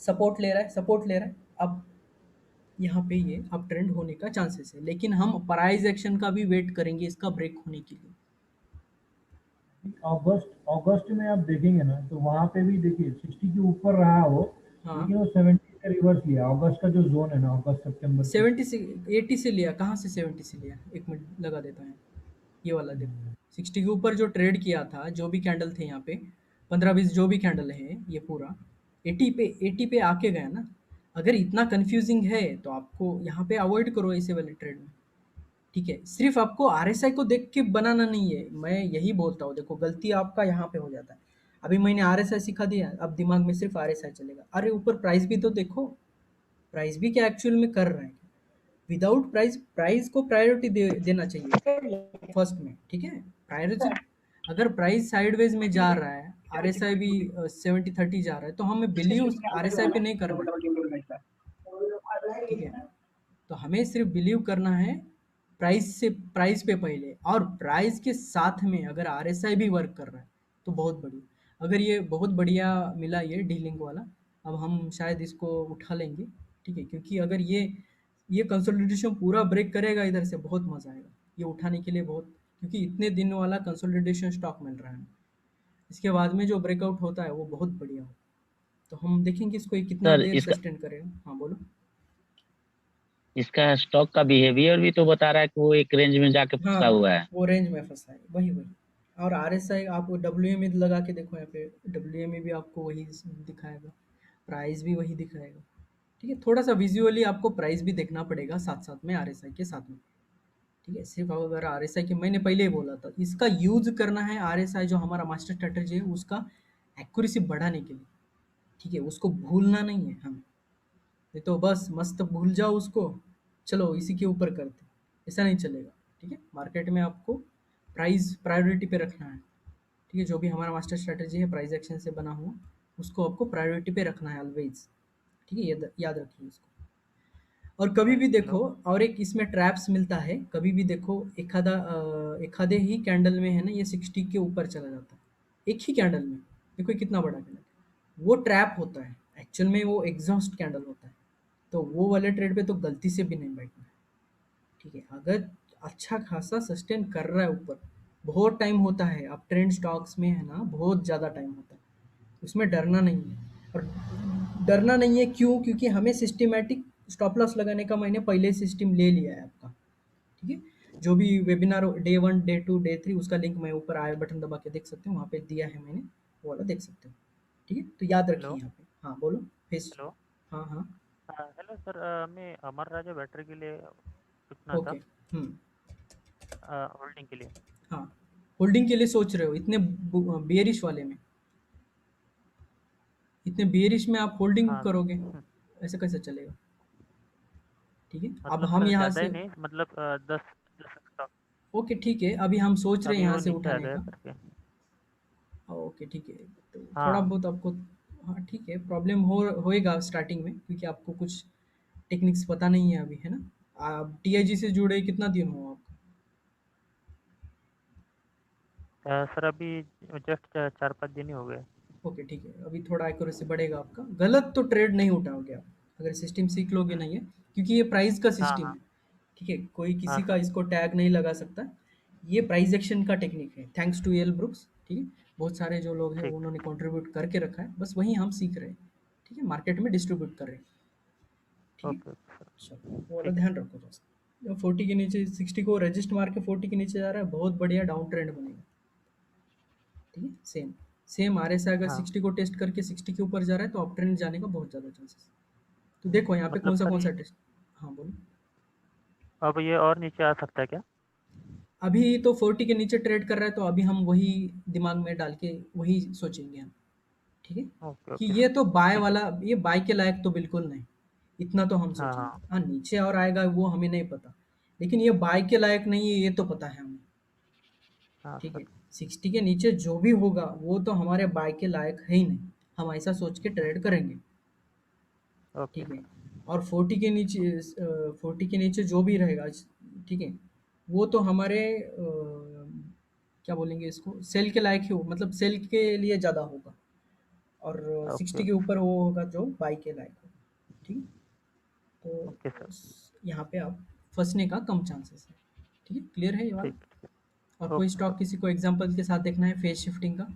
सपोर्ट ले रहा है, सपोर्ट ले रहा है। अब यहाँ पे ये अप ट्रेंड होने का चांसेस है, लेकिन हम प्राइस एक्शन का भी वेट करेंगे इसका ब्रेक होने के लिए। अगस्त अगस्त में आप देखेंगे ना, तो वहां पे भी देखिए 60 के ऊपर रहा वो, हाँ, लेकिन वो 70 से रिवर्स लिया। अगस्त का जो जोन है ना, अगस्त सितंबर की। 70 से 80 से लिया, कहाँ से 70 से लिया, एक मिनट लगा देता हूँ। ये वाला देखो, 60 के ऊपर जो ट्रेड किया था, जो भी कैंडल थे यहाँ पे, 15-20 जो भी कैंडल है, ये पूरा 80 पे आके गया ना। अगर इतना कंफ्यूजिंग है तो आपको यहाँ पे अवॉइड करो ऐसे वाले ट्रेड में, ठीक है? सिर्फ आपको आरएसआई को देख के बनाना नहीं है, मैं यही बोलता हूँ। देखो गलती आपका यहाँ पे हो जाता है, अभी मैंने आरएसआई सिखा दिया, अब दिमाग में सिर्फ आरएसआई चलेगा। अरे ऊपर प्राइस भी तो देखो, प्राइस भी क्या एक्चुअल में कर रहा है। विदाउट प्राइस, प्राइस को प्रायोरिटी देना चाहिए फर्स्ट में, ठीक है? प्रायोरिटी, अगर प्राइस साइडवेज में जा रहा है, आरएसआई भी 70-30 जा रहा है, तो हमें बिलीव आरएसआई पे नहीं करना है, ठीक है? तो हमें सिर्फ बिलीव करना है प्राइस से, प्राइस पे पहले, और प्राइस के साथ में अगर आरएसआई भी वर्क कर रहा है तो बहुत बढ़िया। अगर ये बहुत बढ़िया मिला ये डीलिंग वाला, अब हम शायद इसको उठा लेंगे, ठीक है? क्योंकि अगर ये कंसोलिडेशन पूरा ब्रेक करेगा इधर से, बहुत मजा आएगा ये उठाने के लिए, बहुत, क्योंकि इतने दिन वाला कंसोलिडेशन स्टॉक मिल रहा है। इसके बाद में जो ब्रेकआउट होता है वो बहुत बढ़िया हो, तो हम देखेंगे इसको ये कितना सर देर इसका सस्टेन करेगा। हाँ बोलो। इसका स्टॉक का बिहेवियर भी तो बता रहा है कि वो एक रेंज में जाके फंसा हाँ, हुआ है। वो रेंज में फँसा है, वही। और आरएसआई आप डब्ल्यूएमए लगा के देखो, यहाँ पे डब्ल्यूएमए भी आपको वही दिखाएगा, प्राइस भी वही दिखाएगा, ठीक है? थोड़ा सा विजुअली आपको प्राइस भी देखना पड़ेगा साथ साथ में, आरएसआई के साथ में, ठीक है? सिर्फ अगर आरएसआई के, मैंने पहले ही बोला था, इसका यूज करना है आरएसआई जो हमारा मास्टर स्ट्रेटेजी है उसका एक्यूरेसी बढ़ाने के लिए, ठीक है? उसको भूलना नहीं है हमें, नहीं तो बस मस्त भूल जाओ उसको, चलो इसी के ऊपर करते, ऐसा नहीं चलेगा, ठीक है? मार्केट में आपको प्राइस प्रायोरिटी पे रखना है, ठीक है? जो भी हमारा मास्टर स्ट्रैटेजी है प्राइस एक्शन से बना हुआ, उसको आपको प्रायोरिटी पे रखना है ऑलवेज, ठीक है? याद रखिए इसको। और कभी भी हेलो। देखो, और एक इसमें ट्रैप्स मिलता है, कभी भी देखो एखादे ही कैंडल में है ना, ये 60 के ऊपर चला जाता है, एक ही कैंडल में, देखो ये कितना बड़ा कैंडल है, वो ट्रैप होता है एक्चुअल में, वो एग्जॉस्ट कैंडल होता है। तो वो वाले ट्रेड पे तो गलती से भी नहीं बैठना है, ठीक है? अगर अच्छा खासा सस्टेन कर रहा है ऊपर, बहुत टाइम होता है अब ट्रेंड स्टॉक्स में, है ना, बहुत ज़्यादा टाइम होता है, उसमें डरना नहीं है। और डरना नहीं है क्यों? क्योंकि हमें सिस्टमैटिक स्टॉप लॉस लगाने का मैंने पहले सिस्टम ले लिया है आपका, ठीक है? जो भी वेबिनार डे 1, डे 2, डे 3, उसका लिंक मैं ऊपर आई बटन दबा के देख सकते हो, वहाँ पे दिया है मैंने, वो वाला देख सकते हो, ठीक है? तो याद हेलो। रखिए यहाँ पे। हाँ बोलो। फिर। हेलो। हाँ हाँ। हेलो सर, मैं अमर राजा बैटरी के लिए पूछना था, ओके। हम्म। होल्डिंग के लिए। हाँ, होल्डिंग के लिए सोच रहे हो इतने बियरिश वाले में, इतने बियरिश में आप होल्डिंग हाँ। करोगे, ऐसे कैसे चलेगा, ठीक है? अब मतलब हम सर यहाँ ज़्यादा ही से, नहीं, मतलब 10 स्टॉक। ओके ठीक है, अभी हम सोच रहे हैं अभी यहाँ वो से नीचे आ उठाने गया का। करके। ओके ठीक है, तो थोड़ा हाँ। बहुत आपको, हाँ ठीक है, प्रॉब्लम होएगा स्टार्टिंग में, क्योंकि आपको कुछ टेक्निक्स पता नहीं है अभी, है ना? आप टीआईजी से जुड़े कितना दिन हुआ आपका? सर अभी जस्ट 4-5 दिन ही हो गए। ओके ठीक है, अभी थोड़ा एक्यूरेसी बढ़ेगा आपका, गलत तो ट्रेड नहीं उठाओगे आप, अगर सिस्टम सीख लोगे नहीं है, क्योंकि ये प्राइस का हाँ सिस्टम हाँ। है, ठीक है? कोई हाँ किसी का सर। इसको टैग नहीं लगा सकता, ये प्राइस एक्शन का टेक्निक है, थैंक्स टू एल ब्रुक्स, ठीक है? बहुत सारे जो लोग हैं ठीक। उन्होंने कंट्रीब्यूट करके रखा है, बस वही हम सीख रहे हैं, ठीक है? मार्केट में डिस्ट्रीब्यूट कर रहे हैं, ठीक है? Okay okay sir. चलो वो वाला ठीक है। ध्यान रखो बस। जब 40 के नीचे, 60 को रजिस्ट मार के 40 के नीचे जा रहा है, बहुत बढ़िया डाउन ट्रेंड बनेगा, ठीक है? सेम सेम आर एस अगर हाँ। 60 को टेस्ट करके 60 के ऊपर जा रहा है तो अप ट्रेंड जाने का बहुत ज़्यादा चांसेस, तो देखो यहाँ पे मतलब कौन सर सा ये टेस्ट। हाँ बोलो। अब ये और नीचे आ सकता है क्या? अभी तो 40 के नीचे ट्रेड कर रहा है, तो अभी हम वही दिमाग में डाल के वही सोचेंगे हम, ठीक है? ओके कि ओके ये सर, तो बाय ठीक है। वाला, ये बाय के लायक तो बिल्कुल नहीं, इतना तो हम हाँ सोचेंगे। हाँ हाँ, नीचे और आएगा वो हमें नहीं पता, लेकिन ये बाय के लायक नहीं है ये तो पता है हमें, हाँ ठीक सर। है? 60 के नीचे जो भी होगा वो तो हमारे बाय के लायक है ही नहीं, हम ऐसा सोच के ट्रेड करेंगे, ओके ठीक है? सर। और 40 के नीचे 40 के नीचे जो भी रहेगा, ठीक है, वो तो हमारे क्या बोलेंगे इसको, सेल के लायक ही हो, मतलब सेल के लिए ज़्यादा होगा, और ओके 60 के ऊपर वो होगा जो बाई के लायक होगा, ठीक है? तो ओके सर। यहाँ पे आप फंसने का कम चांसेस है, ठीक है? क्लियर है ये वाला? ठीक ठीक। और कोई ओके स्टॉक सर। किसी को एग्जांपल के साथ देखना है फेज शिफ्टिंग का,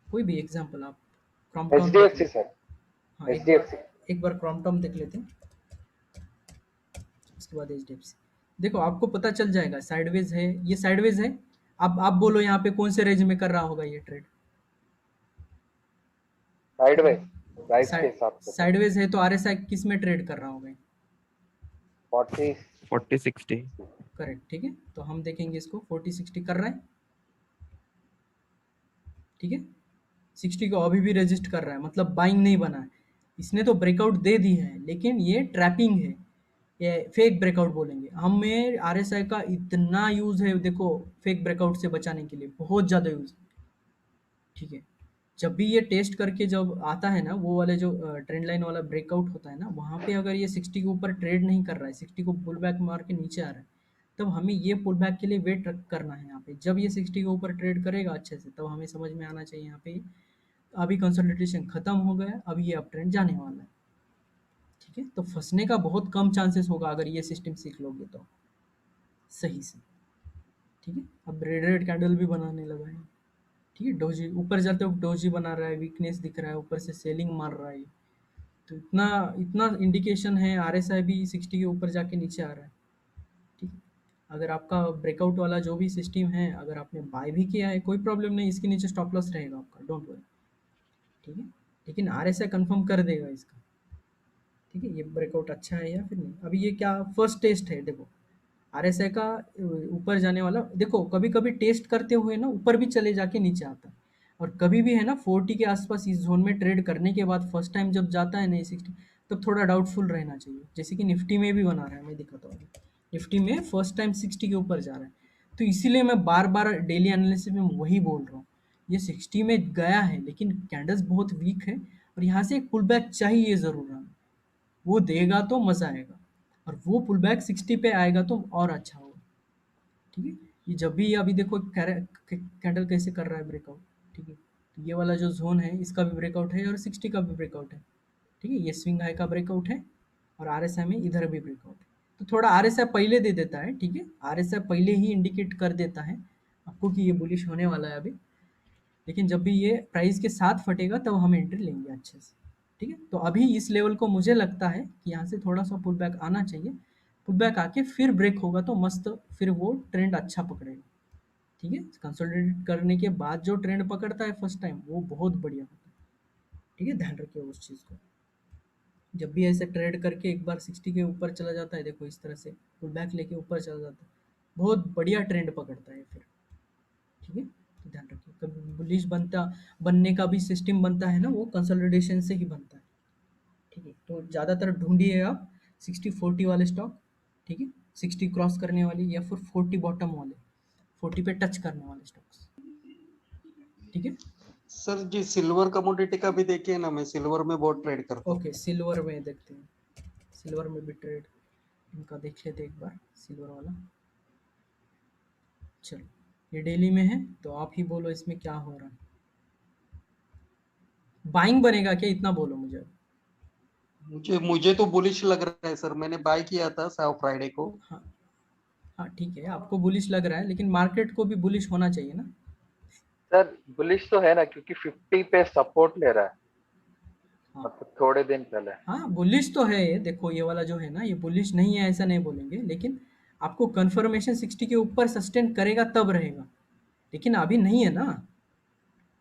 कोई भी एग्जांपल आप, क्रॉम्पटन देख लो। HDFC सर, हाँ, HDFC। एक बार क्रॉम्पटन देख लेते हैं, उसके बाद एचडीएफसी। देखो आपको पता चल जाएगा, साइडवेज है, ये साइडवेज है। अब आप बोलो यहाँ पे कौन से रेंज में कर रहा होगा ये ट्रेड? साइडवेज प्राइस के हिसाब से सर। साइडवेज है तो आरएसआई किस में ट्रेड कर रहा होगा? 40। 40-60। करेक्ट, ठीक है? तो हम देखेंगे इसको 40-60 कर रहा है, ठीक है? 60 को अभी भी रेजिस्ट कर रहा है, मतलब बाइंग नहीं बना है, इसने तो ब्रेकआउट दे दी है, लेकिन ये ट्रैपिंग है, ये फेक ब्रेकआउट बोलेंगे। हमें आरएसआई का इतना यूज है, देखो फेक ब्रेकआउट से बचाने के लिए बहुत ज़्यादा यूज, ठीक है? जब भी ये टेस्ट करके जब आता है ना, वो वाले जो ट्रेंड लाइन वाला ब्रेकआउट होता है ना, वहाँ पे अगर ये 60 के ऊपर ट्रेड नहीं कर रहा है, 60 को पुल बैक मार के नीचे आ रहा है, तब हमें ये पुल बैक के लिए वेट करना है यहाँ पे। जब ये 60 के ऊपर ट्रेड करेगा अच्छे से, तब हमें समझ में आना चाहिए यहाँ पे अभी कंसोलिडेशन खत्म हो गया है, अभी ये अप ट्रेंड जाने वाला है, ठीक है? तो फंसने का बहुत कम चांसेस होगा अगर ये सिस्टम सीख लोगे तो सही से, ठीक है? अब रेड रेड कैंडल भी बनाने लगा है, ठीक है? डोजी ऊपर जाते वक्त डोजी बना रहा है, वीकनेस दिख रहा है, ऊपर से सेलिंग मार रहा है, तो इतना इतना इंडिकेशन है आरएसआई भी 60 के ऊपर जाके नीचे आ रहा है, ठीक है? अगर आपका ब्रेकआउट वाला जो भी सिस्टम है, अगर आपने बाय भी किया है कोई प्रॉब्लम नहीं, इसके नीचे स्टॉप लॉस रहेगा आपका, डोंट वरी, ठीक है? लेकिन आरएसआई कंफर्म कर देगा इसका, ठीक है? ये ब्रेकआउट अच्छा है या फिर नहीं। अभी ये क्या फर्स्ट टेस्ट है, देखो आरएसआई का ऊपर जाने वाला, देखो कभी कभी टेस्ट करते हुए ना ऊपर भी चले जाके नीचे आता है, और कभी भी है ना 40 के आसपास इस जोन में ट्रेड करने के बाद फर्स्ट टाइम जब जाता है ना 60, तब थोड़ा डाउटफुल रहना चाहिए, जैसे कि निफ्टी में भी बना रहा है, मैं दिखाता हूँ। निफ्टी में फर्स्ट टाइम 60 के ऊपर जा रहा है, तो इसीलिए मैं बार बार डेली एनालिसिस में वही बोल रहा हूँ, ये 60 में गया है लेकिन कैंडल्स बहुत वीक है, और यहाँ से एक पुल बैक चाहिए ज़रूर हमें, वो देगा तो मज़ा आएगा, और वो पुल बैक 60 पे आएगा तो और अच्छा होगा, ठीक है? ये जब भी अभी देखो कैंडल कैसे कर रहा है ब्रेकआउट, ठीक है? तो ये वाला जो जोन है इसका भी ब्रेकआउट है और 60 का भी ब्रेकआउट है, ठीक है? ये स्विंग हाई का ब्रेकआउट है, और आरएसआई में इधर भी ब्रेकआउट है, तो थोड़ा आरएसआई पहले दे देता है, ठीक है? आरएसआई पहले ही इंडिकेट कर देता है आपको कि ये बुलिश होने वाला है अभी, लेकिन जब भी ये प्राइस के साथ फटेगा तब हम एंट्री लेंगे अच्छे से, ठीक है? तो अभी इस लेवल को मुझे लगता है कि यहाँ से थोड़ा सा पुल बैक आना चाहिए, पुल बैक आके फिर ब्रेक होगा तो मस्त, फिर वो ट्रेंड अच्छा पकड़ेगा, ठीक है? कंसोलिडेट करने के बाद जो ट्रेंड पकड़ता है फर्स्ट टाइम वो बहुत बढ़िया होता है, ठीक है? ध्यान रखिए उस चीज़ को। जब भी ऐसे ट्रेड करके एक बार 60 के ऊपर चला जाता है, देखो इस तरह से पुल बैक लेके ऊपर चला जाता है, बहुत बढ़िया ट्रेंड पकड़ता है फिर, ठीक है? तो ध्यान रखिए, कभी बुलिश बनने का भी सिस्टम बनता है ना, वो कंसोलिडेशन से ही बनता है, ठीक है? तो ज़्यादातर ढूंढिए आप 60-40 वाले स्टॉक, ठीक है? 60 क्रॉस करने वाली या फिर 40 बॉटम वाले, 40 पे टच करने वाले स्टॉक्स, ठीक है? सर जी सिल्वर कमोडिटी का भी देखिए ना, मैं सिल्वर में बहुत ट्रेड करता हूँ। ओके, सिल्वर में देखते हैं, सिल्वर में भी ट्रेड इनका देख लेते हैं एक बार, सिल्वर वाला। चलो, ये डेली में है तो आप ही बोलो इसमें क्या हो रहा है, बाइंग बनेगा क्या, इतना बोलो मुझे। मुझे तो बुलिश लग रहा है सर, मैंने बाय किया था फ्राइडे को। हाँ हाँ, ठीक है, आपको बुलिश लग रहा है, लेकिन मार्केट को भी बुलिश होना चाहिए ना। सर बुलिश तो है ना, क्योंकि 50 पे सपोर्ट ले रहा है, हाँ मतलब थोड़े दिन पहले। हाँ, बुलिश तो है ये, देखो ये वाला जो है ना ये बुलिश नहीं है ऐसा नहीं बोलेंगे, लेकिन आपको कंफर्मेशन 60 के ऊपर सस्टेन करेगा तब रहेगा, लेकिन अभी नहीं है ना,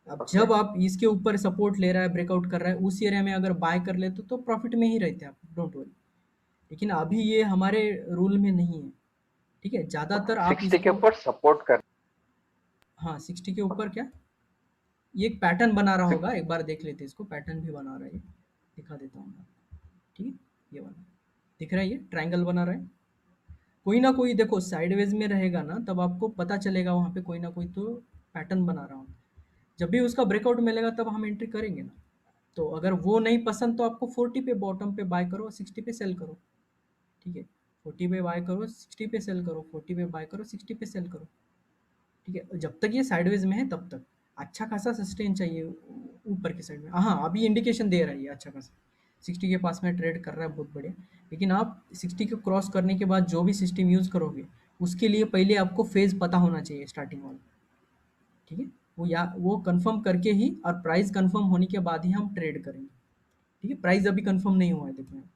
अब ओके जब आप इसके ऊपर सपोर्ट ले रहा है, ब्रेकआउट कर रहा है, उस एरिया में अगर बाय कर लेते तो प्रॉफिट में ही रहते आप, डोंट वरी। लेकिन अभी ये हमारे रूल में नहीं है, ठीक है? ज़्यादातर आप 60 के इसको ऊपर सपोर्ट कर हाँ 60 के ऊपर क्या, ये एक पैटर्न बना रहा होगा, एक बार देख लेते हैं इसको, पैटर्न भी बना रहा है ये, दिखा देता हूँ मैं, ठीक है? ये वाला दिख रहा है, ये ट्रायंगल बना रहा है। कोई ना कोई देखो साइडवेज में रहेगा ना, तब आपको पता चलेगा वहाँ पे कोई ना कोई तो पैटर्न बना रहा हूँ। जब भी उसका ब्रेकआउट मिलेगा तब हम एंट्री करेंगे ना। तो अगर वो नहीं पसंद तो आपको 40 पे बॉटम पे बाय करो, 60 पे सेल करो, ठीक है? 40 पे बाय करो, 60 पे सेल करो, 40 पे बाय करो, 60 पे सेल करो, ठीक है? जब तक ये साइडवेज में है तब तक अच्छा खासा सस्टेन चाहिए ऊपर की साइड में। हाँ, अभी इंडिकेशन दे रहा है ये अच्छा खासा, 60 के पास में ट्रेड कर रहा है, बहुत बढ़िया। लेकिन आप 60 को क्रॉस करने के बाद जो भी सिस्टम यूज़ करोगे, उसके लिए पहले आपको फेज़ पता होना चाहिए स्टार्टिंग वाला, ठीक है? वो कंफर्म करके ही और प्राइस कंफर्म होने के बाद ही हम ट्रेड करेंगे, ठीक है? प्राइस अभी कंफर्म नहीं हुआ है, देखो यहाँ,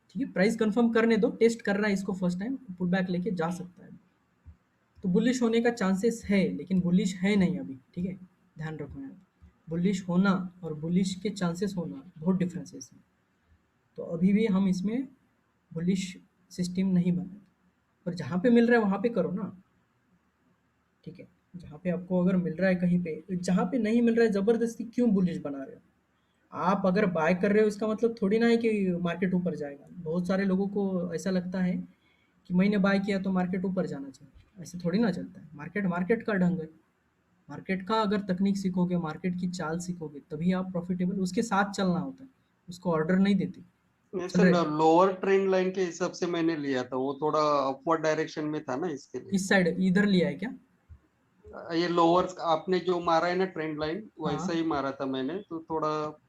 ठीक है? प्राइस कंफर्म करने दो, टेस्ट कर रहा है इसको फर्स्ट टाइम, पुल बैक लेके जा सकता है। तो बुलिश होने का चांसेस है, लेकिन बुलिश है नहीं अभी, ठीक है? ध्यान रखो यहाँ पे। बुलिश होना और बुलिश के चांसेस होना बहुत डिफरेंस है इसमें। तो अभी भी हम इसमें बुलिश सिस्टम नहीं बनाए, पर जहाँ पे मिल रहा है वहाँ पे करो ना, ठीक है? जहाँ पे आपको अगर मिल रहा है कहीं पे, जहाँ पे नहीं मिल रहा है ज़बरदस्ती क्यों बुलिश बना रहे हो? आप अगर बाय कर रहे हो इसका मतलब थोड़ी ना है कि मार्केट ऊपर जाएगा। बहुत सारे लोगों को ऐसा लगता है कि मैंने बाय किया तो मार्केट ऊपर जाना चाहिए, ऐसे थोड़ी ना चलता है। मार्केट मार्केट का ढंग है। मार्केट का अगर तकनीक सीखोगे, मार्केट की चाल सीखोगे, तभी आप प्रॉफिटेबल, उसके साथ चलना होता है, उसको ऑर्डर नहीं देते। नहीं चल सर, रहे लोअर ट्रेंड लाइन के हिसाब से मैंने लिया था, वो थोड़ा अपवर्ड डायरेक्शन में था ना, इसके लिए। इस साइड इधर लिया है क्या? ये लोअर आपने जो मारा है ना ट्रेंड लाइन, वैसा हाँ ही मारा था मैंने, तो थोड़ा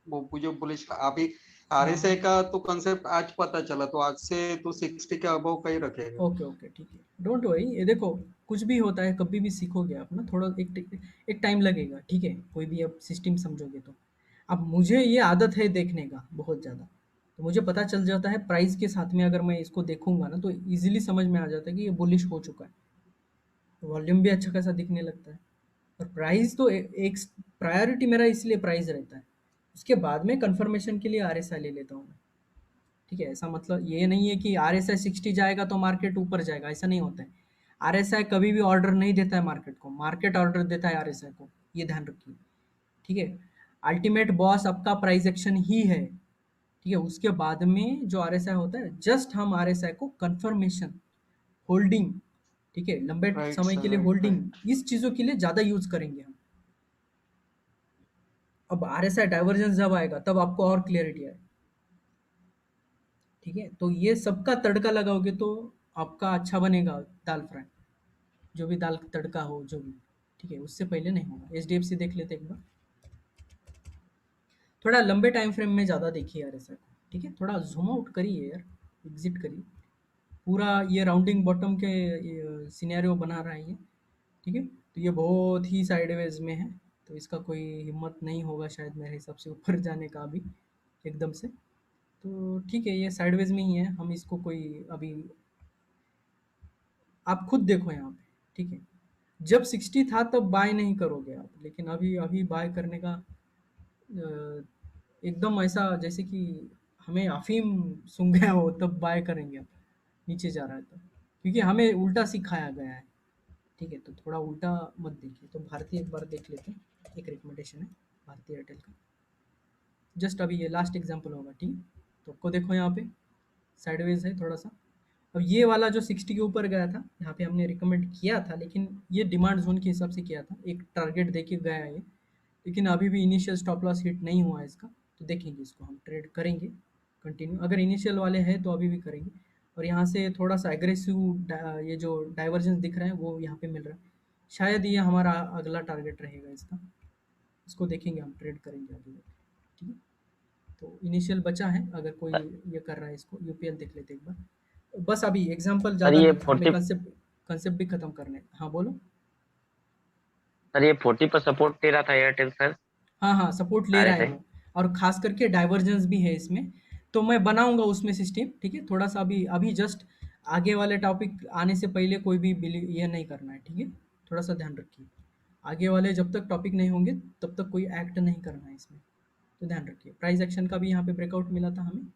वो मुझे बुलिश अभी हाँ आरएसआई हाँ, का तो कंसेप्ट आज पता चला, तो आज से तो 60 के अबव का ही रखेगा। ओके ओके, ठीक है, डोंट वरी। ये देखो, कुछ भी होता है, कभी भी सीखोगे आप ना, थोड़ा एक टाइम लगेगा, ठीक है? कोई भी आप सिस्टम समझोगे तो। अब मुझे ये आदत है देखने का बहुत ज़्यादा, तो मुझे पता चल जाता है प्राइस के साथ में, अगर मैं इसको देखूंगा ना तो इजीली समझ में आ जाता है कि ये बुलिश हो चुका है। वॉल्यूम भी अच्छा खासा दिखने लगता है, और प्राइस तो एक प्रायोरिटी मेरा इसलिए प्राइस रहता है। उसके बाद में कंफर्मेशन के लिए आरएसआई ले लेता हूँ मैं, ठीक है? ऐसा मतलब ये नहीं है कि आरएसआई 60 जाएगा तो मार्केट ऊपर जाएगा, ऐसा नहीं होता है। आरएसआई कभी भी ऑर्डर नहीं देता है मार्केट को, मार्केट ऑर्डर देता है आरएसआई को, ये ध्यान रखिए, ठीक है? अल्टीमेट बॉस आपका प्राइस एक्शन ही है, ठीक है? उसके बाद में जो आरएसआई होता है, जस्ट हम आरएसआई को कंफर्मेशन, होल्डिंग, ठीक है? लंबे राइट समय सर, के लिए राइट होल्डिंग, राइट। इस चीज़ों के लिए ज़्यादा यूज़ करेंगे हम। अब आरएसआई डाइवर्जेंस जब आएगा तब आपको और क्लियरिटी आएगी, ठीक है? तो ये सबका तड़का लगाओगे तो आपका अच्छा बनेगा दाल फ्राई, जो भी दाल तड़का हो जो भी, ठीक है? उससे पहले नहीं होगा। एचडीएफसी देख लेते एक बार, थोड़ा लंबे टाइम फ्रेम में ज़्यादा देखिए यार ऐसा, ठीक है? थोड़ा जूम आउट करिए यार, एग्जिट करिए। पूरा ये राउंडिंग बॉटम के सिनेरियो बना रहा है ये, ठीक है? तो ये बहुत ही साइडवेज में है, तो इसका कोई हिम्मत नहीं होगा शायद मेरे हिसाब से ऊपर जाने का अभी एकदम से। तो ठीक है, ये साइडवेज में ही है, हम इसको कोई अभी, आप खुद देखो यहाँ पे, ठीक है? जब 60 था तब बाय नहीं करोगे आप, लेकिन अभी अभी बाय करने का एकदम ऐसा जैसे कि हमें अफीम सूंघ गया हो तब बाय करेंगे आप, नीचे जा रहा है तो, क्योंकि हमें उल्टा सिखाया गया है, ठीक है? तो थोड़ा उल्टा मत देखिए। तो भारतीय एक बार देख लेते हैं, एक रिकमेंडेशन है भारतीय एयरटेल का, जस्ट अभी ये लास्ट एग्जांपल होगा, ठीक है? तो आपको देखो यहाँ पे साइडवेज है थोड़ा सा। अब ये वाला जो 60 के ऊपर गया था, यहाँ पे हमने रिकमेंड किया था, लेकिन ये डिमांड जोन के हिसाब से किया था, एक टारगेट देके गया है ये, लेकिन अभी भी इनिशियल स्टॉप लॉस हिट नहीं हुआ है इसका। तो देखेंगे इसको, हम ट्रेड करेंगे कंटिन्यू, अगर इनिशियल वाले हैं तो अभी भी करेंगे। और यहाँ से थोड़ा सा एग्रेसिव ये जो डाइवर्जेंस दिख रहा है वो यहाँ पे मिल रहा है, शायद ये हमारा अगला टारगेट रहेगा इसका, इसको देखेंगे, हम ट्रेड करेंगे अभी, ठीक है? तो इनिशियल बचा है, अगर कोई ये कर रहा है इसको, यूपीएल देख लेते एक बार, बस अभी एग्जांपल सर ज़्यादा ये नहीं, हमें 40 कंसेप्ट कंसेप्ट भी खत्म करने हैं। हाँ बोलो। सर ये 40 पर सपोर्ट दे रहा था एयरटेल सर, हाँ हाँ, सपोर्ट ले रहा है आरएसआई। वो, और खास करके डाइवर्जेंस भी है इसमें, तो मैं बनाऊंगा उसमें सिस्टम, ठीक है? थोड़ा सा अभी अभी जस्ट आगे वाले टॉपिक आने से पहले कोई भी ये नहीं करना है, ठीक है? थोड़ा सा ध्यान रखिए। आगे वाले जब तक टॉपिक नहीं होंगे तब तक कोई एक्ट नहीं करना है इसमें, तो ध्यान रखिए। प्राइस एक्शन का भी यहाँ पे ब्रेकआउट मिला था हमें,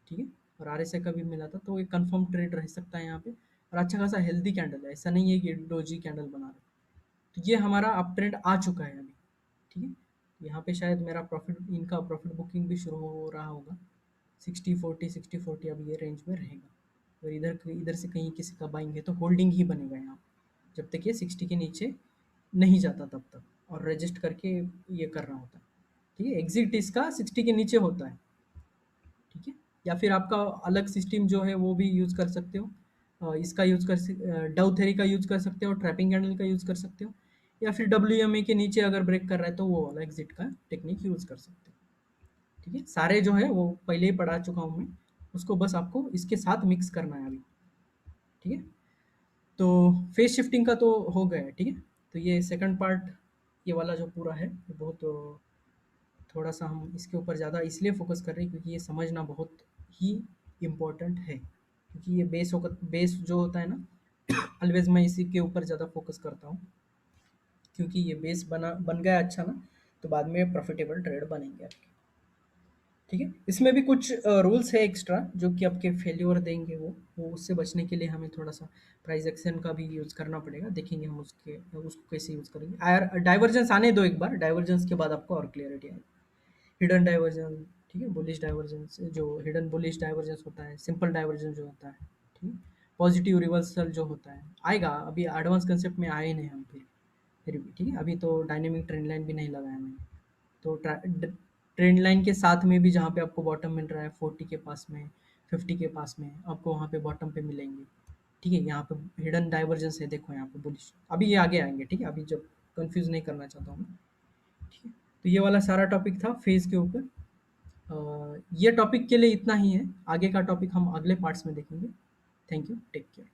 ठीक है, और आरएसआई का भी मिला था, तो एक कंफर्म ट्रेड रह सकता है यहाँ पे, और अच्छा खासा हेल्दी कैंडल है, ऐसा नहीं है कि डोजी कैंडल बना रहा है। तो ये हमारा अप ट्रेंड आ चुका है अभी, ठीक है। यहाँ पे शायद मेरा इनका प्रॉफिट बुकिंग भी शुरू हो रहा होगा, 60-40 अब ये रेंज में रहेगा, और इधर से कहीं किसी का बाइंग है तो होल्डिंग ही बनेगा यहाँ जब तक ये 60 के नीचे नहीं जाता तब तक, और रजिस्ट करके ये कर रहा होता है, ठीक है। एग्जिट इसका 60 के नीचे होता है, ठीक है। या फिर आपका अलग सिस्टम जो है वो भी यूज़ कर सकते हो, इसका यूज़ कर डाउ थ्योरी का यूज़ कर सकते हो, ट्रैपिंग कैंडल का यूज़ कर सकते हो, या फिर WMA के नीचे अगर ब्रेक कर रहा है तो वो वाला एग्जिट का टेक्निक यूज़ कर सकते हो, ठीक है। सारे जो है वो पहले ही पढ़ा चुका हूँ मैं, उसको बस आपको इसके साथ मिक्स करना है अभी, ठीक है। तो फेस शिफ्टिंग का तो हो गया है, ठीक है। तो ये सेकंड पार्ट ये वाला जो पूरा है ये बहुत थोड़ा सा हम इसके ऊपर ज़्यादा इसलिए फोकस कर रहे हैं क्योंकि ये समझना बहुत ही इम्पोर्टेंट है, क्योंकि ये बेस जो होता है ना ऑलवेज मैं इसी के ऊपर ज़्यादा फोकस करता हूँ, क्योंकि ये बेस बन गया अच्छा ना, तो बाद में प्रॉफिटेबल ट्रेड बनेंगे आपके, ठीक है। इसमें भी कुछ रूल्स है एक्स्ट्रा जो कि आपके फेल्योर देंगे, वो उससे बचने के लिए हमें थोड़ा सा प्राइस एक्शन का भी यूज़ करना पड़ेगा, देखेंगे हम उसको कैसे यूज़ करेंगे। डाइवर्जेंस आने दो एक बार, डाइवर्जेंस के बाद आपको और क्लियरिटी आएगी। हिडन डाइवर्जेंस, ठीक है, बुलिश डाइवर्जेंस, जो हिडन बुलिश डाइवर्जेंस होता है, सिंपल डाइवर्जेंस जो होता है, ठीक है, पॉजिटिव रिवर्सल जो होता है आएगा, अभी एडवांस कंसेप्ट में आए नहीं हम फिर भी, ठीक है। अभी तो डायनेमिक ट्रेंड लाइन भी नहीं लगाया मैंने, तो ट्रेंड लाइन के साथ में भी जहाँ पे आपको बॉटम मिल रहा है 40 के पास में, 50 के पास में, आपको वहाँ पे बॉटम पे मिलेंगे, ठीक है। यहाँ पे हिडन डाइवर्जेंस है, देखो यहाँ पे बुलिश, अभी ये आगे आएंगे, ठीक है, अभी जब कंफ्यूज नहीं करना चाहता हूँ मैं, ठीक है। तो ये वाला सारा टॉपिक था फेज के ऊपर। ये टॉपिक के लिए इतना ही है, आगे का टॉपिक हम अगले पार्ट्स में देखेंगे। Thank you, take care.